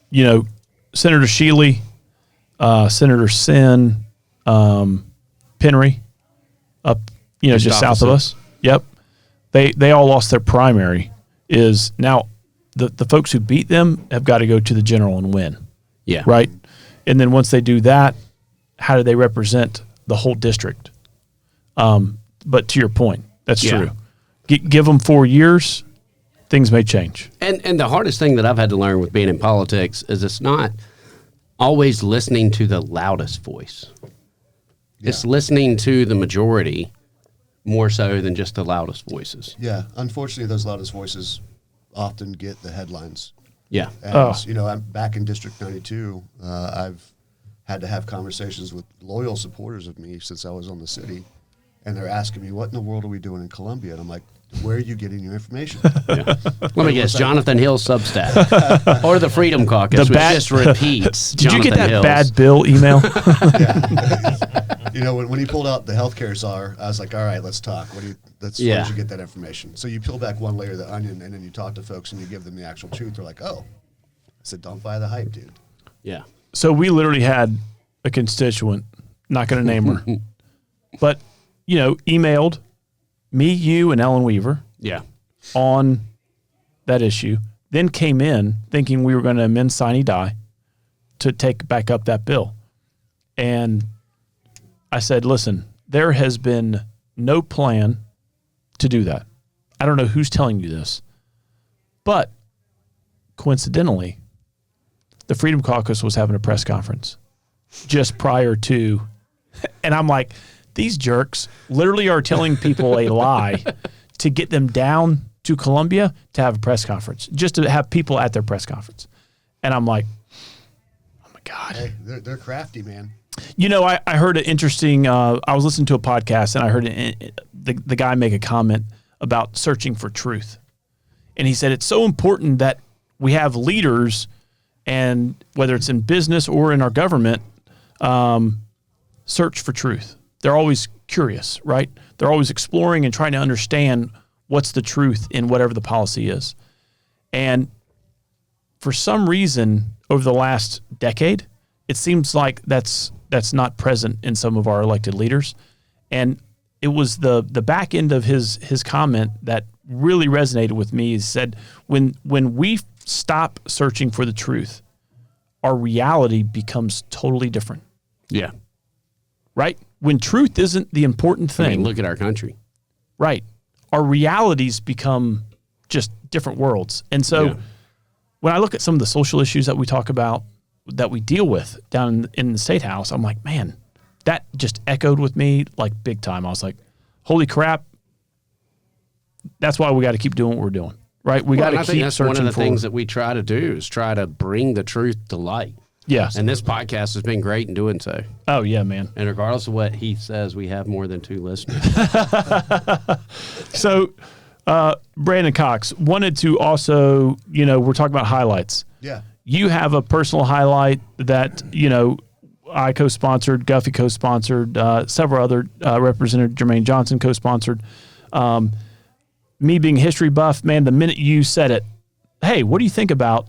you know, Senator Shealy, Senator Sin, Penry, up, you know, just south of us. Yep. They all lost their primary. Is now the folks who beat them have got to go to the general and win. Yeah. Right. And then once they do that, how do they represent the whole district? But to your point, that's Yeah. true. Give them 4 years, things may change. And the hardest thing that I've had to learn with being in politics is it's not always listening to the loudest voice. It's listening to the majority more so than just the loudest voices. Yeah. Unfortunately, those loudest voices often get the headlines. Yeah. And, you know, I'm back in District 92. I've had to have conversations with loyal supporters of me since I was on the city. And they're asking me, what in the world are we doing in Columbia? And I'm like, where are you getting your information? Let me guess, Jonathan Hill Substack or the Freedom Caucus, which just repeats. Did you get Jonathan that Hill's. bad Bill email? You know, when he pulled out the healthcare czar, I was like, all right, let's talk. Where did you get that information? So you peel back one layer of the onion, and then you talk to folks and you give them the actual truth. They're like, oh. I said, don't buy the hype, dude. Yeah. So we literally had a constituent, not going to name her, but, you know, emailed me, you, and Ellen Weaver Yeah. on that issue, then came in thinking we were going to amend sine die to take back up that bill. And I said, listen, there has been no plan to do that. I don't know who's telling you this, but coincidentally, the Freedom Caucus was having a press conference just prior to, and I'm like, these jerks literally are telling people a lie to get them down to Columbia to have a press conference, just to have people at their press conference. And I'm like, oh my God. Hey, they're crafty, man. You know, I heard an interesting, I was listening to a podcast and I heard the guy make a comment about searching for truth. And he said, it's so important that we have leaders, and whether it's in business or in our government, search for truth. They're always curious, right? They're always exploring and trying to understand what's the truth in whatever the policy is. And for some reason, over the last decade, it seems like that's not present in some of our elected leaders. And it was the back end of his comment that really resonated with me. He said, when we stop searching for the truth, our reality becomes totally different. Yeah. Right? When truth isn't the important thing. I mean, look at our country. Right. our realities become just different worlds. And so Yeah. when I look at some of the social issues that we talk about, that we deal with down in the State House, I'm like, man, that just echoed with me like big time. I was like, holy crap. That's why we got to keep doing what we're doing, right? We got And to I think keep that's one of searching the for things that we try to do is try to bring the truth to light. Yes. And this podcast has been great in doing so. Oh yeah, man. And regardless of what Heath says, we have more than 2 listeners. So, Brandon Cox wanted to also, we're talking about highlights. Yeah. You have a personal highlight that, I co-sponsored, Guffey co-sponsored, several other Representative Jermaine Johnson co-sponsored. Me being a history buff, man, the minute you said it, hey, what do you think about?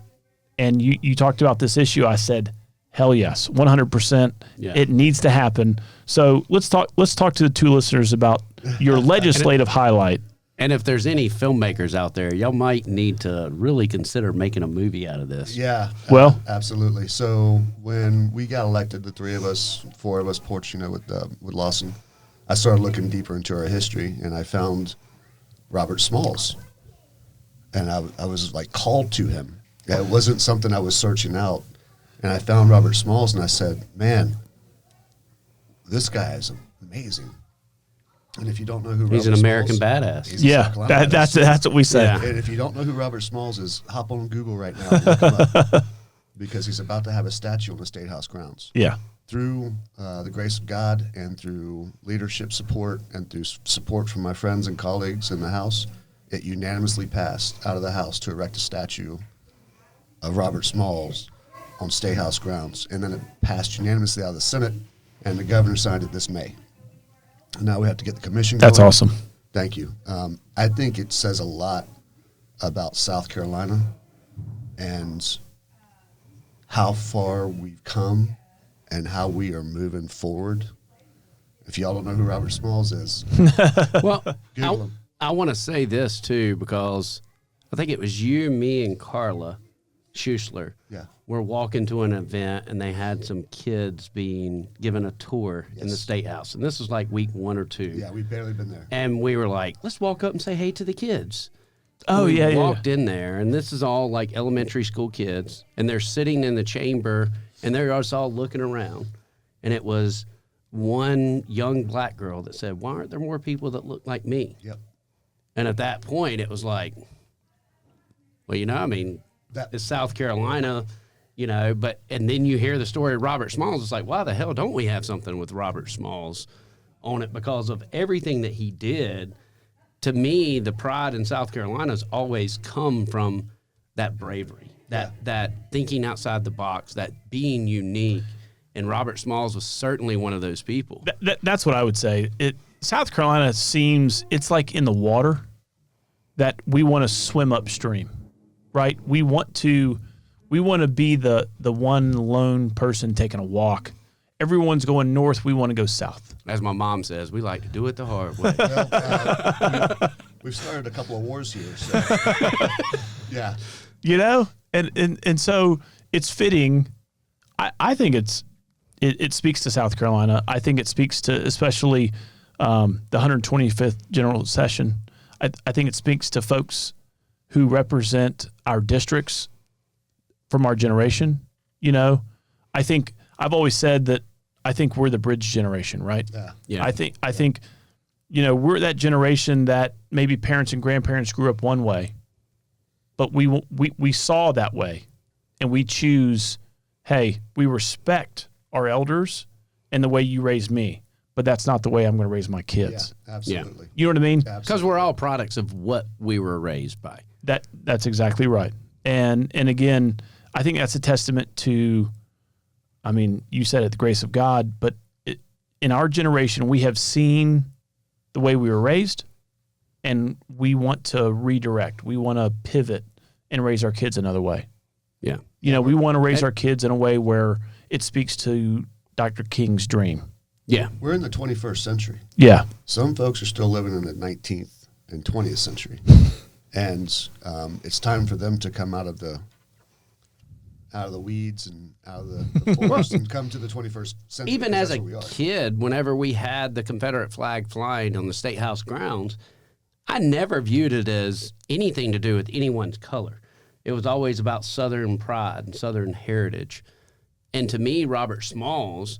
And you talked about this issue, I said, hell yes, 100%. Yeah. It needs to happen. So let's talk to the 2 listeners about your legislative highlight. And if there's any filmmakers out there, y'all might need to really consider making a movie out of this. Yeah. Well- absolutely. So when we got elected, the 3 of us, 4 of us, with Lawson, I started looking deeper into our history, and I found Robert Smalls, and I was like called to him. It wasn't something I was searching out, and I found Robert Smalls, and I said, "Man, this guy is amazing." And if you don't know who He's Robert an American Smalls, badass. he's a Yeah, South Carolina that's badass. what we said. Yeah. And if you don't know who Robert Smalls is, hop on Google right now and look him up, because he's about to have a statue on the State House grounds. Yeah. Through the grace of God and through leadership support and through support from my friends and colleagues in the House, it unanimously passed out of the House to erect a statue of Robert Smalls on State House grounds. And then it passed unanimously out of the Senate, and the governor signed it this May. Now we have to get the commission going. That's awesome. Thank you. I think it says a lot about South Carolina and how far we've come and how we are moving forward. If y'all don't know who Robert Smalls is, Well, Google him. I want to say this too, because I think it was you, me, and Carla Schuessler. Yeah. We're walking to an event, and they had some kids being given a tour in the Yes. State House. And this was like week 1 or 2. Yeah, we've barely been there. And we were like, let's walk up and say hey to the kids. Oh, we yeah, yeah, walked in there, and this is all like elementary school kids, and they're sitting in the chamber, and they're just all looking around. And it was one young black girl that said, why aren't there more people that look like me? Yep. And at that point, it was like, well, it's South Carolina, but, and then you hear the story of Robert Smalls. It's like, why the hell don't we have something with Robert Smalls on it? Because of everything that he did. To me, the pride in South Carolina has always come from that bravery, that thinking outside the box, that being unique. And Robert Smalls was certainly one of those people. That's what I would say. South Carolina seems, it's like in the water that we want to swim upstream, right? We want to be the one lone person taking a walk. Everyone's going north. We want to go south. As my mom says, we like to do it the hard way. Well, we've started a couple of wars here. So. Yeah. And so it's fitting. I think it speaks to South Carolina. I think it speaks to especially the 125th General Session. I think it speaks to folks who represent our districts from our generation. I think I've always said that I think we're the bridge generation, right? Yeah. I think we're that generation that maybe parents and grandparents grew up one way, but we saw that way, and we choose, hey, we respect our elders and the way you raised me, but that's not the way I'm going to raise my kids. Yeah, absolutely. You know what I mean? Because we're all products of what we were raised by. That's exactly right. And again, I think that's a testament to, you said it, the grace of God, but in our generation, we have seen the way we were raised, and we want to redirect. We want to pivot and raise our kids another way. Yeah. We want to raise our kids in a way where it speaks to Dr. King's dream. Yeah. We're in the 21st century. Yeah. Some folks are still living in the 19th and 20th century. And it's time for them to come out of the weeds and out of the forest and come to the 21st century. Even as a we are. kid, whenever we had the Confederate flag flying on the State House grounds, I never viewed it as anything to do with anyone's color. It was always about Southern pride and Southern heritage. And to me, Robert Smalls,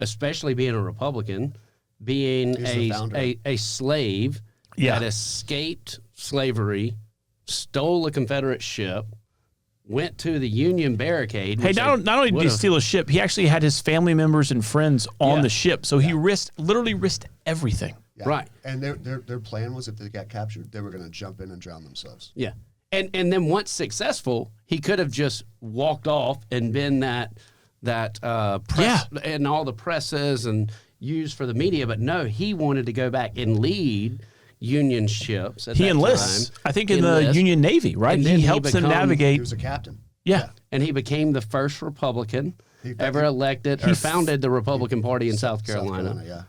especially being a Republican, being He's the founder. a slave Yeah. that escaped slavery, stole a Confederate ship, went to the Union barricade. Hey, which not only did he would've- steal a ship, he actually had his family members and friends on Yeah. the ship. So he literally risked everything. Yeah. Right. And their plan was if they got captured, they were going to jump in and drown themselves. Yeah. And then once successful, he could have just walked off and been that press and all the presses and used for the media. But no, he wanted to go back and lead Union ships. At He that enlists, time. I think, in the Enlists. Union Navy, right? And then He he helps them become- He navigate. was a captain. Yeah. And he became the first Republican He- ever elected or founded the Republican Party in South Carolina. yeah.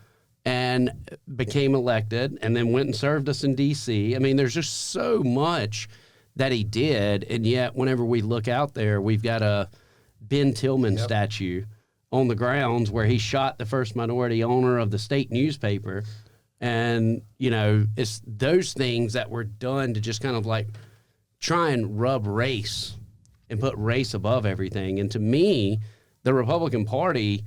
And became elected and then went and served us in D.C. I mean, there's just so much that he did. And yet, whenever we look out there, we've got a Ben Tillman statue on the grounds where he shot the first minority owner of the state newspaper. And, you know, it's those things that were done to just kind of like try and rub race and put race above everything. And to me, the Republican Party,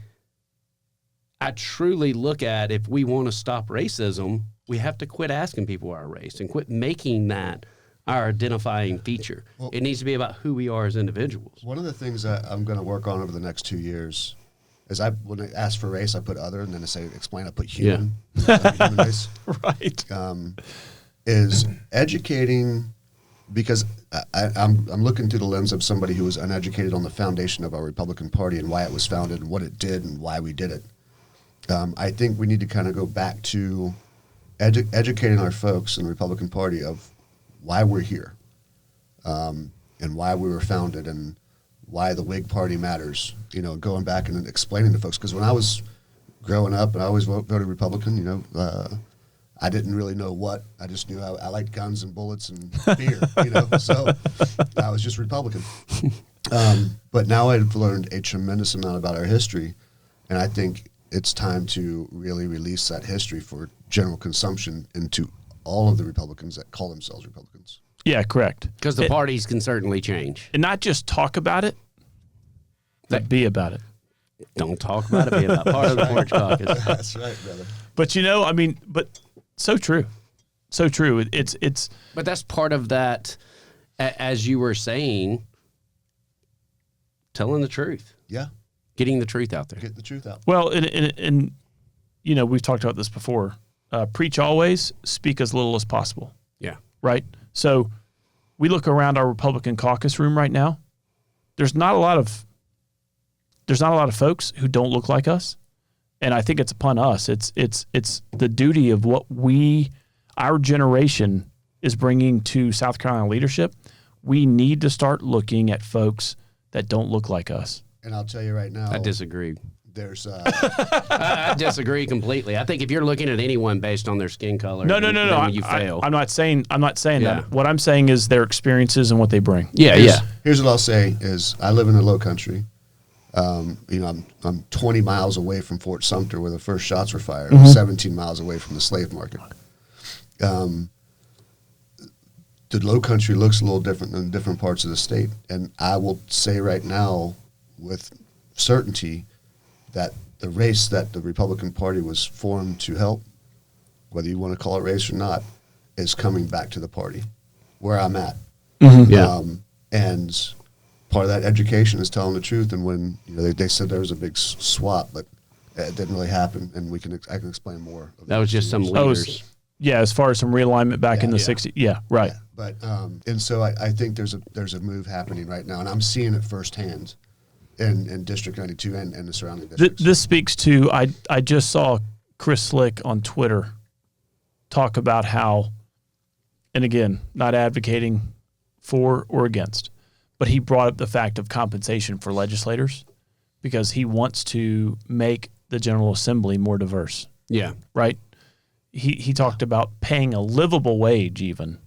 I truly look at, if we want to stop racism, we have to quit asking people our race and quit making that our identifying feature. It needs to be about who we are as individuals. One of the things that I'm going to work on over the next 2 years is when I ask for race, I put other, and then I say explain, I put human. Human race. Right. Is educating, because I'm looking through the lens of somebody who was uneducated on the foundation of our Republican Party and why it was founded and what it did and why we did it. I think we need to kind of go back to educating our folks in the Republican Party of why we're here, and why we were founded and why the Whig Party matters. You know, going back and explaining to folks, because when I was growing up and I always voted Republican, you know, I didn't really know what. I just knew I liked guns and bullets and beer, you know, so I was just Republican. But now I've learned a tremendous amount about our history, and I think it's time to really release that history for general consumption into all of the Republicans that call themselves Republicans. Yeah, correct. Because the parties can certainly change. And not just talk about it, but be about it. Don't talk about it, be about part of the Orange Caucus. That's right, brother. But you know, I mean, but so true. So true. It's But that's part of that, as you were saying, telling the truth, Yeah, getting the truth out there. get the truth out. well, and you know, we've talked about this before. Preach always, speak as little as possible. Yeah. Right? So we look around our Republican caucus room right now. There's not a lot of folks who don't look like us. And I think it's upon us. It's the duty of what our generation is bringing to South Carolina leadership. We need to start looking at folks that don't look like us. And I'll tell you right now, I disagree. there's I disagree completely. I think if you're looking at anyone based on their skin color, No. then you fail. I'm not saying Yeah. that. What I'm saying is their experiences and what they bring. yeah. Here's what I'll say is I live in the Low Country. You know, I'm 20 miles away from Fort Sumter where the first shots were fired. I'm 17 miles away from the slave market. The Low Country looks a little different than different parts of the state. And I will say right now with certainty that the race that the Republican Party was formed to help, whether you want to call it race or not, is coming back to the party where I'm at. Yeah. And part of that education is telling the truth. And when they said there was a big swap, but it didn't really happen. And I can explain more. of That was just some Oh, leaders. Yeah, as far as some realignment back in the Yeah. 60s. Yeah, right. But and so I think there's a move happening right now, and I'm seeing it firsthand in District 92 and the surrounding districts. This speaks to, I just saw Chris Slick on Twitter talk about how, and again, not advocating for or against, but he brought up the fact of compensation for legislators because he wants to make the General Assembly more diverse, Yeah. right? He talked about paying a livable wage even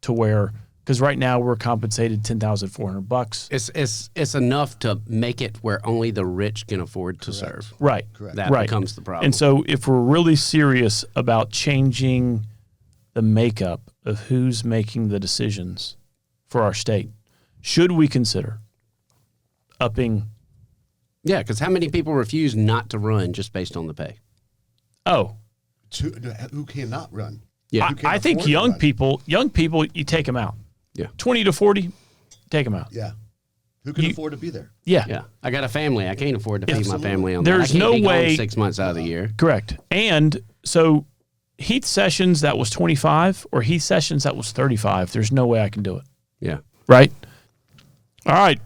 to where, because right now we're compensated $10,400. It's enough to make it where only the rich can afford to serve. Right. Correct. That Right. becomes the problem. And so if we're really serious about changing the makeup of who's making the decisions for our state, should we consider upping? Yeah, because how many people refuse not to run just based on the pay? Oh, Who cannot run? Yeah. Who can't I think afford to young run? people, you take them out. Yeah. 20 to 40, take them out. Yeah. Who can afford to be there? Yeah. Yeah, I got a family. I can't afford to feed my Absolutely. family on There's that. I can't no be gone way- 6 months out of the year. Correct. And so Heath Sessions, that was 25, or Heath Sessions, that was 35. There's no way I can do it. Yeah. Right? All right.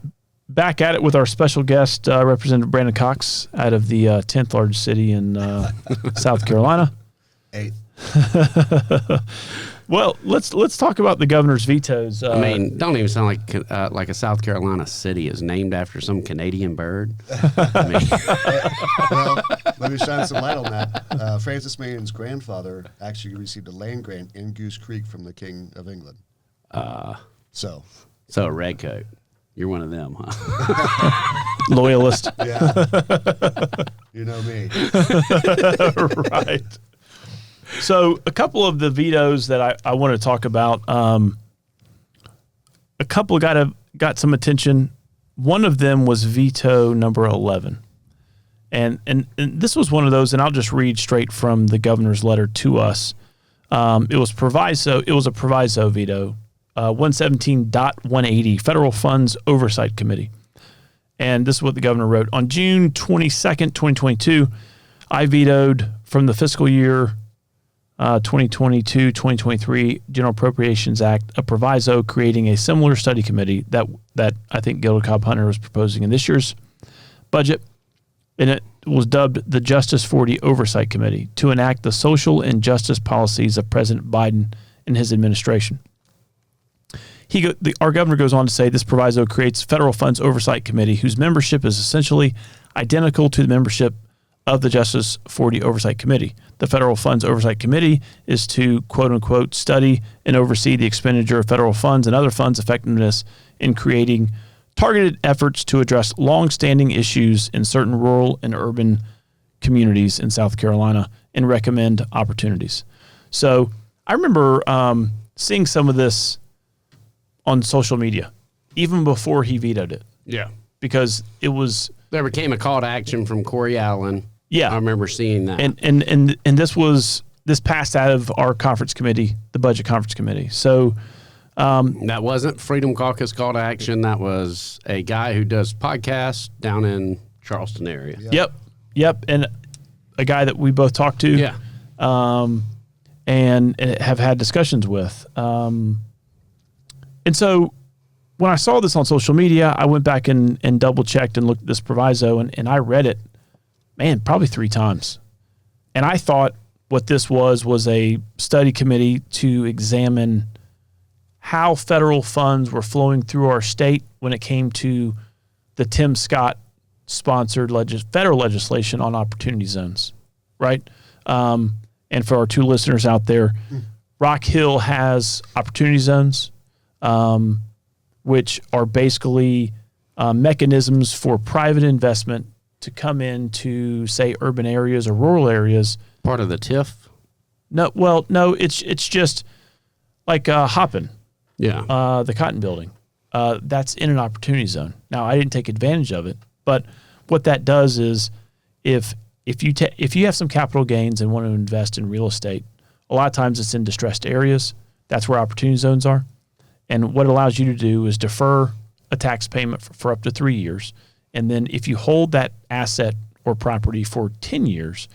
Back at it with our special guest, Representative Brandon Cox, out of the 10th largest city in South Carolina. 8th. Well, let's talk about the governor's vetoes. I mean, don't even sound like a South Carolina city is named after some Canadian bird. I mean, Well, let me shine some light on that. Francis Mary's grandfather actually received a land grant in Goose Creek from the King of England. So, so a redcoat. You're one of them, huh? Loyalist. yeah. You know me. Right. So a couple of the vetoes that I want to talk about, a couple got some attention. One of them was veto number 11. And this was one of those, and I'll just read straight from the governor's letter to us. It was a proviso veto, 117.180, Federal Funds Oversight Committee. And this is what the governor wrote. On June 22nd, 2022, I vetoed from the fiscal year 2022-2023 General Appropriations Act a proviso creating a similar study committee that I think Gilda Cobb Hunter was proposing in this year's budget. And it was dubbed the Justice 40 Oversight Committee to enact the social and justice policies of President Biden and his administration. Our governor goes on to say this proviso creates Federal Funds Oversight Committee whose membership is essentially identical to the membership of the Justice 40 Oversight Committee. The Federal Funds Oversight Committee is to, quote unquote, study and oversee the expenditure of federal funds and other funds' effectiveness in creating targeted efforts to address longstanding issues in certain rural and urban communities in South Carolina and recommend opportunities. So I remember seeing some of this on social media, even before he vetoed it, Yeah. because it was There became a call to action from Corey Allen. Yeah. I remember seeing that. and this passed out of our conference committee, the budget conference committee. So that wasn't Freedom Caucus call to action. That was a guy who does podcasts down in Charleston area. yep, and a guy that we both talked to, Yeah. and have had discussions with. And so when I saw this on social media, I went back and double checked and looked at this proviso, and I read it, man, probably 3 times. And I thought what this was a study committee to examine how federal funds were flowing through our state when it came to the Tim Scott sponsored federal legislation on opportunity zones, right? And for our 2 listeners out there, Rock Hill has opportunity zones, which are basically mechanisms for private investment to come into, say, urban areas or rural areas. Part of the TIF. No, it's just like Hoppin, the Cotton Building. That's in an opportunity zone. Now, I didn't take advantage of it, but what that does is if you have some capital gains and want to invest in real estate, a lot of times it's in distressed areas. That's where opportunity zones are. And what it allows you to do is defer a tax payment for up to 3 years. And then if you hold that asset or property for 10 years,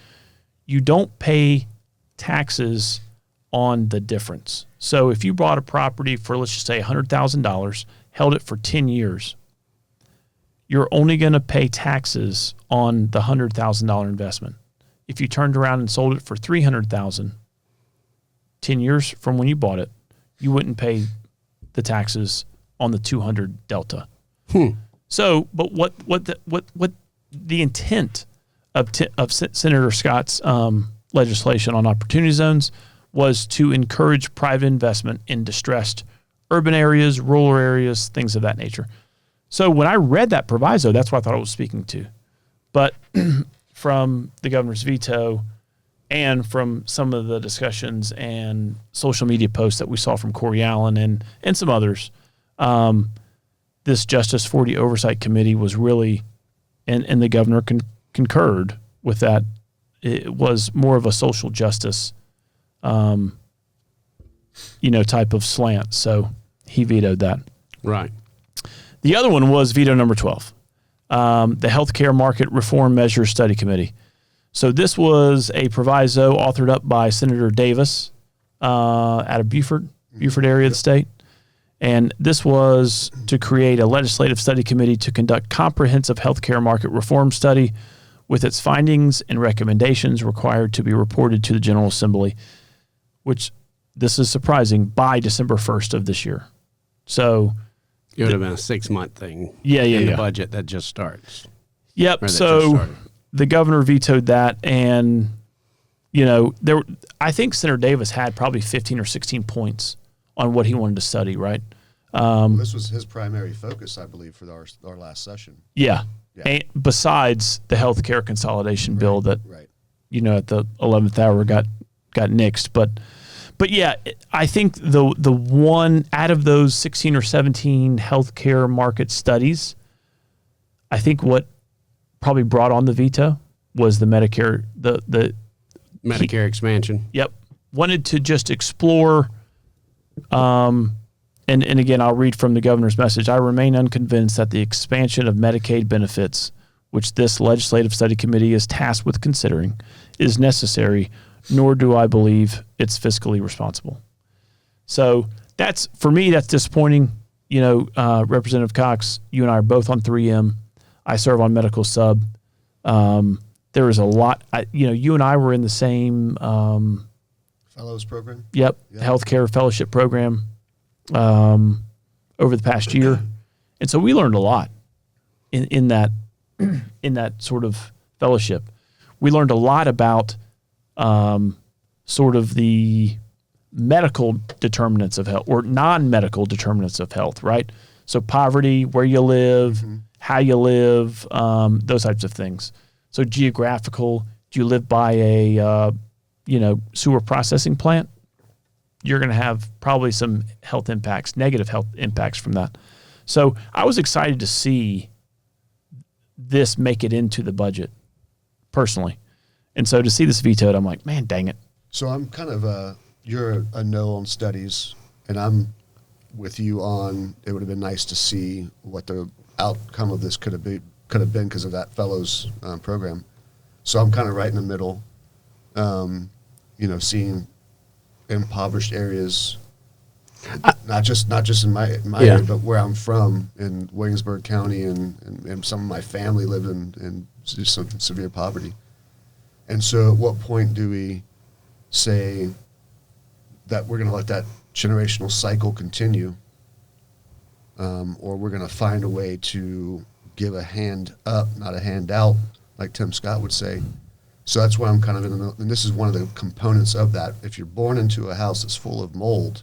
you don't pay taxes on the difference. So if you bought a property for, let's just say, $100,000, held it for 10 years, you're only going to pay taxes on the $100,000 investment. If you turned around and sold it for $300,000, 10 years from when you bought it, you wouldn't pay the taxes on the 200 delta. So, but what the intent of Senator Scott's legislation on opportunity zones was to encourage private investment in distressed urban areas, rural areas, things of that nature. So when I read that proviso, that's what I thought it was speaking to. But from the governor's veto, and from some of the discussions and social media posts that we saw from Corey Allen and some others, this Justice 40 Oversight Committee was really, and the governor concurred with that. It was more of a social justice, type of slant. So he vetoed that. Right. The other one was veto number 12, the Healthcare Market Reform Measures Study Committee. So this was a proviso authored up by Senator Davis out of Beaufort area of the state. And this was to create a legislative study committee to conduct comprehensive healthcare market reform study with its findings and recommendations required to be reported to the General Assembly, which this is surprising, by December 1st of this year. So it would have been a 6-month thing. Yeah. The budget that just starts. Yep. Or that just So started. the governor vetoed that, and I think Senator Davis had probably 15 or 16 points on what he wanted to study. Right. This was his primary focus, I believe, for our last session. Yeah. Yeah. And besides the healthcare consolidation bill that Right. at the 11th hour got nixed, but yeah, I think the one out of those 16 or 17 healthcare market studies, I think what probably brought on the veto was the Medicare Medicare expansion. Yep. Wanted to just explore, and again, I'll read from the governor's message. I remain unconvinced that the expansion of Medicaid benefits, which this legislative study committee is tasked with considering, is necessary, nor do I believe it's fiscally responsible. So for me, that's disappointing. Representative Cox, you and I are both on 3M. I serve on medical sub. There is a lot, you and I were in the same, Fellows program? Yep. Yeah. Healthcare fellowship program over the past year. And so we learned a lot in that sort of fellowship. We learned a lot about sort of the medical determinants of health or non-medical determinants of health, right? So poverty, where you live, how you live, those types of things. So geographical, do you live by a sewer processing plant? You're going to have probably some health impacts, negative health impacts from that. So I was excited to see this make it into the budget personally. And so to see this vetoed, I'm like, man, dang it. So I'm kind of you're a no on studies, and I'm with you on it would have been nice to see what the outcome of this could have been because of that fellows program. So I'm kind of right in the middle, seeing impoverished areas, not just in my area, but where I'm from in Williamsburg County, and some of my family lived in some severe poverty. And so at what point do we say that we're going to let that generational cycle continue, or we're going to find a way to give a hand up, not a hand out, like Tim Scott would say. So that's why I'm kind of in the middle, and this is one of the components of that. If you're born into a house that's full of mold,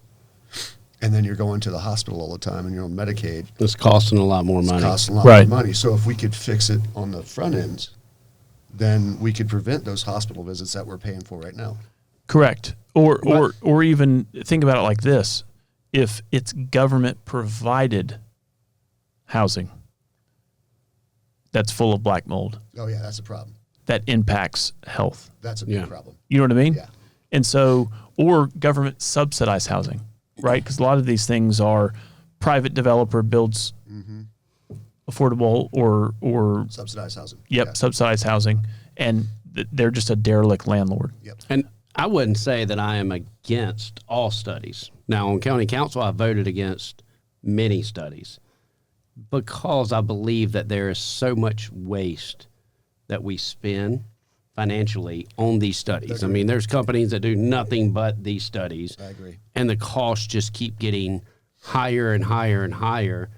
and then you're going to the hospital all the time and you're on Medicaid, It's costing a lot more money. it's costing a lot Right. more money. So if we could fix it on the front end, then we could prevent those hospital visits that we're paying for right now. Correct. Or even think about it like this. If it's government provided housing that's full of black mold, Oh yeah, that's a problem. that impacts health. That's a big Yeah. problem. You know what I mean? Yeah. And so, or government subsidized housing, right? Because a lot of these things are private developer builds affordable or Subsidized housing. yep, Yeah. subsidized housing, and they're just a derelict landlord. Yep. And I wouldn't say that I am against all studies. Now, on county council, I voted against many studies because I believe that there is so much waste that we spend financially on these studies. I mean, there's companies that do nothing but these studies. I agree. And the costs just keep getting higher and higher and higher.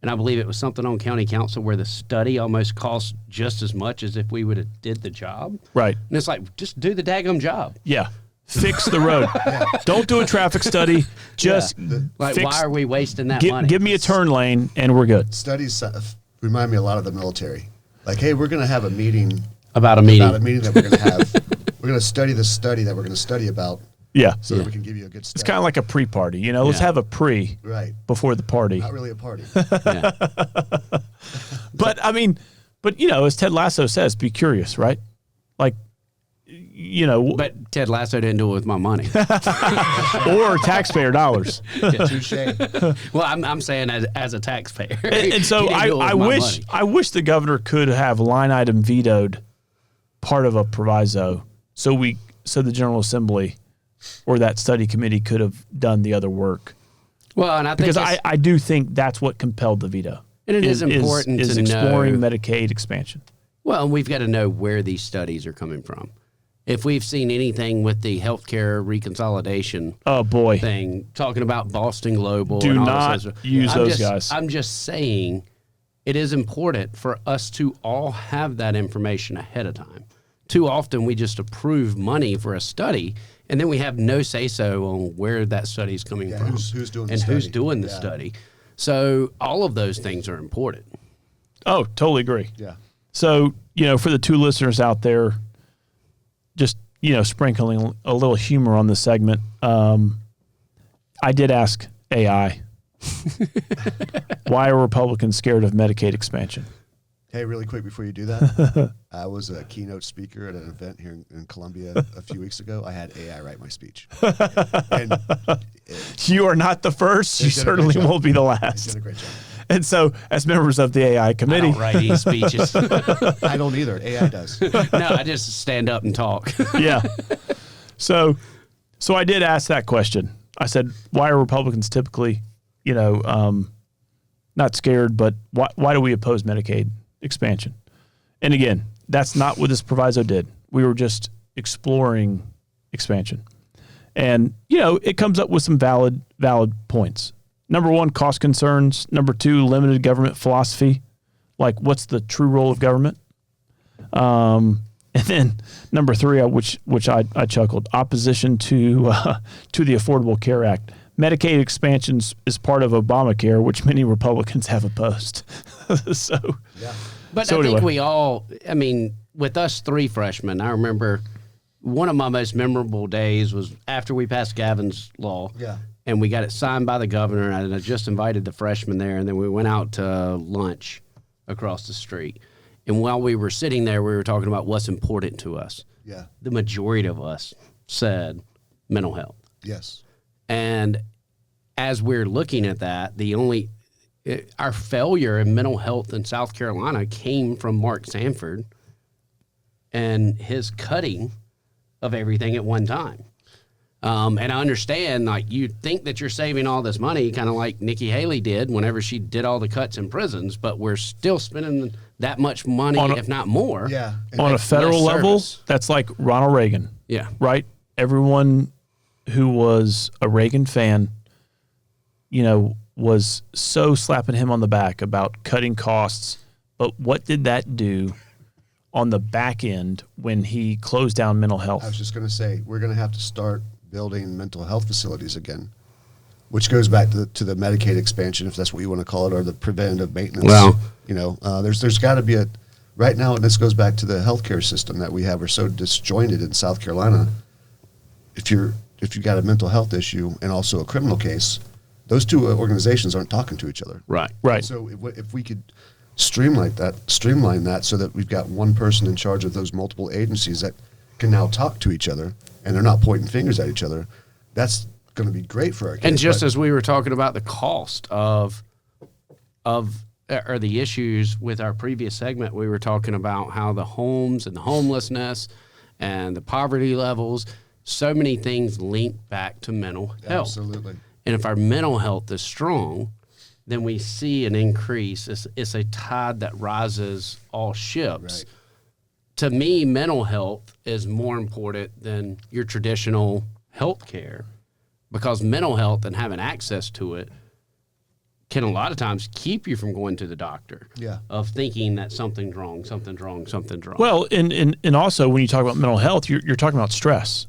And I believe it was something on county council where the study almost cost just as much as if we would have did the job. Right. And it's like, just do the daggum job. Yeah. Fix the road. Don't do a traffic study. Just Like, fix, why are we wasting that money? give me a turn lane and we're good. Studies remind me a lot of the military. Like, hey, we're going to have a meeting About a meeting. that we're going to have. we're going to study the study that we're going to study about, Yeah. so that we can give you a good study. It's kind of like a pre-party, you know. Let's Yeah. have a pre right. before the party. Not really a party. Yeah. But I mean, you know, as Ted Lasso says, be curious, right? Like, you know, But Ted Lasso didn't do it with my money. or taxpayer dollars. Touche. Well, I'm saying as a taxpayer. And so He didn't do it with my money. I wish the governor could have line item vetoed part of a proviso, so the General Assembly or that study committee could have done the other work. Well, and I think Because it's- I do think that's what compelled the veto. And it is important is to exploring know- Medicaid expansion. Well, and we've got to know where these studies are coming from. If we've seen anything with the healthcare reconsolidation Oh boy, thing, talking about Boston Global, Do and all not this other- use I'm those just- guys. I'm just saying, it is important for us to all have that information ahead of time. Too often, we just approve money for a study, and then we have no say so on where that study is coming Yeah, from, who's doing the and who's study. doing the Yeah. study. So all of those things are important. oh totally agree. Yeah. So, you know, for the two listeners out there, just, you know, sprinkling a little humor on the segment. I did ask AI, why are Republicans scared of Medicaid expansion? Hey, really quick before you do that, I was a keynote speaker at an event here in Columbia a few weeks ago. I had AI write my speech. And You are not the first. You did a great certainly job. won't be the he last. did a great job. And so, as members of the AI I committee, don't write any speeches. I don't either. AI does. No, I just stand up and talk. yeah. So I did ask that question. I said, why are Republicans typically, you know, not scared, but why do we oppose Medicaid expansion? And again, that's not what this proviso did. We were just exploring expansion. And, you know, it comes up with some valid points. Number one, cost concerns. Number two, limited government philosophy. Like, what's the true role of government? And then number three, which I chuckled, opposition to the Affordable Care Act. Medicaid expansions is part of Obamacare, which many Republicans have opposed. So, Yeah. But So I think anyway. we all, I mean, with us three freshmen, I remember one of my most memorable days was after we passed Gavin's law. Yeah. And we got it signed by the governor, and I just invited the freshmen there, and then we went out to lunch across the street. And while we were sitting there, we were talking about what's important to us. Yeah. The majority of us said mental health. Yes. And as we're looking at that, our failure in mental health in South Carolina came from Mark Sanford and his cutting of everything at one time. And I understand, like, you think that you're saving all this money, kind of like Nikki Haley did whenever she did all the cuts in prisons, but we're still spending that much money, if not more. Yeah. And on a Less federal level, service. that's like Ronald Reagan, Yeah. right? Everyone who was a Reagan fan, you know, was so slapping him on the back about cutting costs. But what did that do on the back end when he closed down mental I health? was just going to say, we're going to have to start building mental health facilities again, which goes back to the Medicaid expansion, if that's what you want to call it, or the preventative maintenance. Well- you know, there's got to be right now, and this goes back to the healthcare system that we have. We're so disjointed in South Carolina. If you got a mental health issue and also a criminal case, those two organizations aren't talking to each other. Right. Right. So if we could streamline that so that we've got one person in charge of those multiple agencies that can now talk to each other and they're not pointing fingers at each other, that's going to be great for our kids. And just But- as we were talking about the cost of or the issues with our previous segment, we were talking about how the homes and the homelessness and the poverty levels, so many things link back to mental health. Absolutely. And if our mental health is strong, then we see an increase. It's a tide that rises all ships. Right. To me, mental health is more important than your traditional health care, because mental health and having access to it can a lot of times keep you from going to the doctor. Yeah. Of thinking that something's wrong. Well, and also when you talk about mental health, you're talking about stress,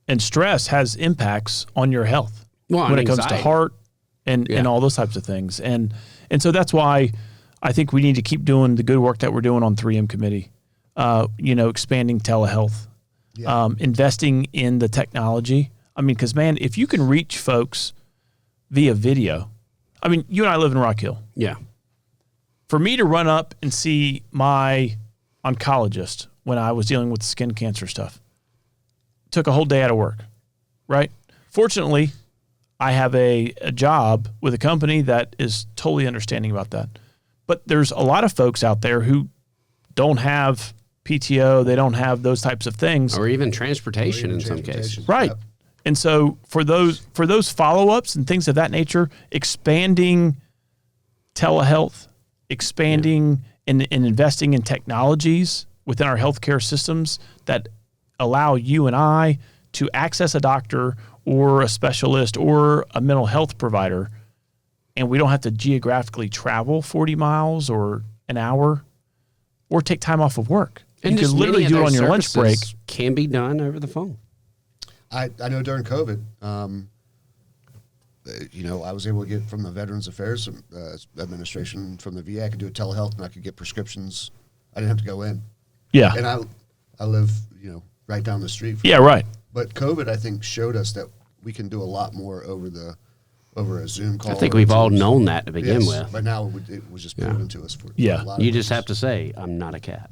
and stress has impacts on your health Well, when and it comes to anxiety. heart and all those types of things. And so that's why I think we need to keep doing the good work that we're doing on 3M committee. You know, expanding telehealth, Yeah. Investing in the technology. I mean, because, man, if you can reach folks via video, I mean, you and I live in Rock Hill. Yeah. For me to run up and see my oncologist when I was dealing with skin cancer stuff took a whole day out of work, right? Fortunately, I have a job with a company that is totally understanding about that. But there's a lot of folks out there who don't have PTO, they don't have those types of things. Or even transportation in some cases. Right. Yep. And so for those follow-ups and things of that nature, expanding telehealth, expanding and investing in technologies within our healthcare systems that allow you and I to access a doctor or a specialist or a mental health provider, and we don't have to geographically travel 40 miles or an hour or take time off of work. You And can just literally many of do it on those your lunch break. services can be done over the phone. I know during COVID, I was able to get from the Veterans Affairs Administration, from the VA, I could do a telehealth and I could get prescriptions. I didn't have to go in. Yeah. And I live, right down the street. Yeah, right. But COVID, I think, showed us that we can do a lot more over a Zoom call. I think or we've all Teams. known that to begin Yes, with. but now it was just proven to us. For Yeah. a lot You of just reasons. have to say, I'm not a cat.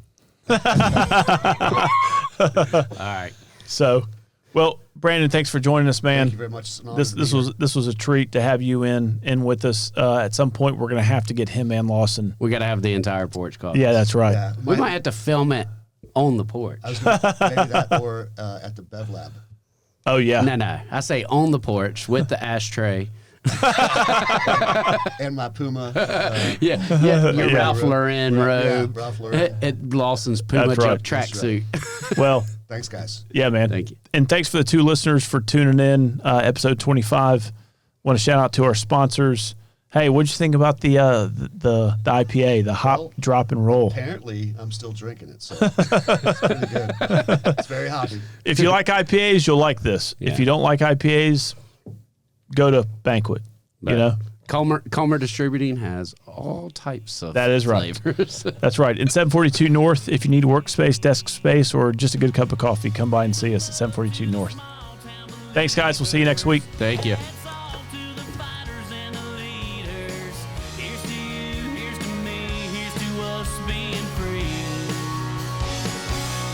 All right. So, well, Brandon, thanks for joining us, man. Thank you very much. It's an honor This to be here. this was a treat to have you in with us. At some point, we're going to have to get him and Lawson. We got to have the entire porch call. Yeah, that's right. Yeah, We might have to film it on the porch. I was gonna, maybe that or at the Bev Lab. Oh yeah. No. I say on the porch with the ashtray. And my Puma. Yeah. Your Yeah. Ralph Lauren Yeah, robe. Ralph Lauren. At Lawson's Puma That's right. tracksuit. Well, Thanks, guys. yeah, man. Thank you. And thanks for the 2 listeners for tuning in. Episode 25. Want to shout out to our sponsors. Hey, what'd you think about the IPA, the hop, Well, drop, and roll? Apparently, I'm still drinking it, so it's pretty good. It's very hoppy. If you like IPAs, you'll like this. Yeah. If you don't like IPAs, go to Banquet. You know. Calmer Distributing has all types of That is right. flavors. That's right. In 742 North, if you need workspace, desk space, or just a good cup of coffee, come by and see us at 742 North. Thanks, guys. We'll see you next week. Thank you.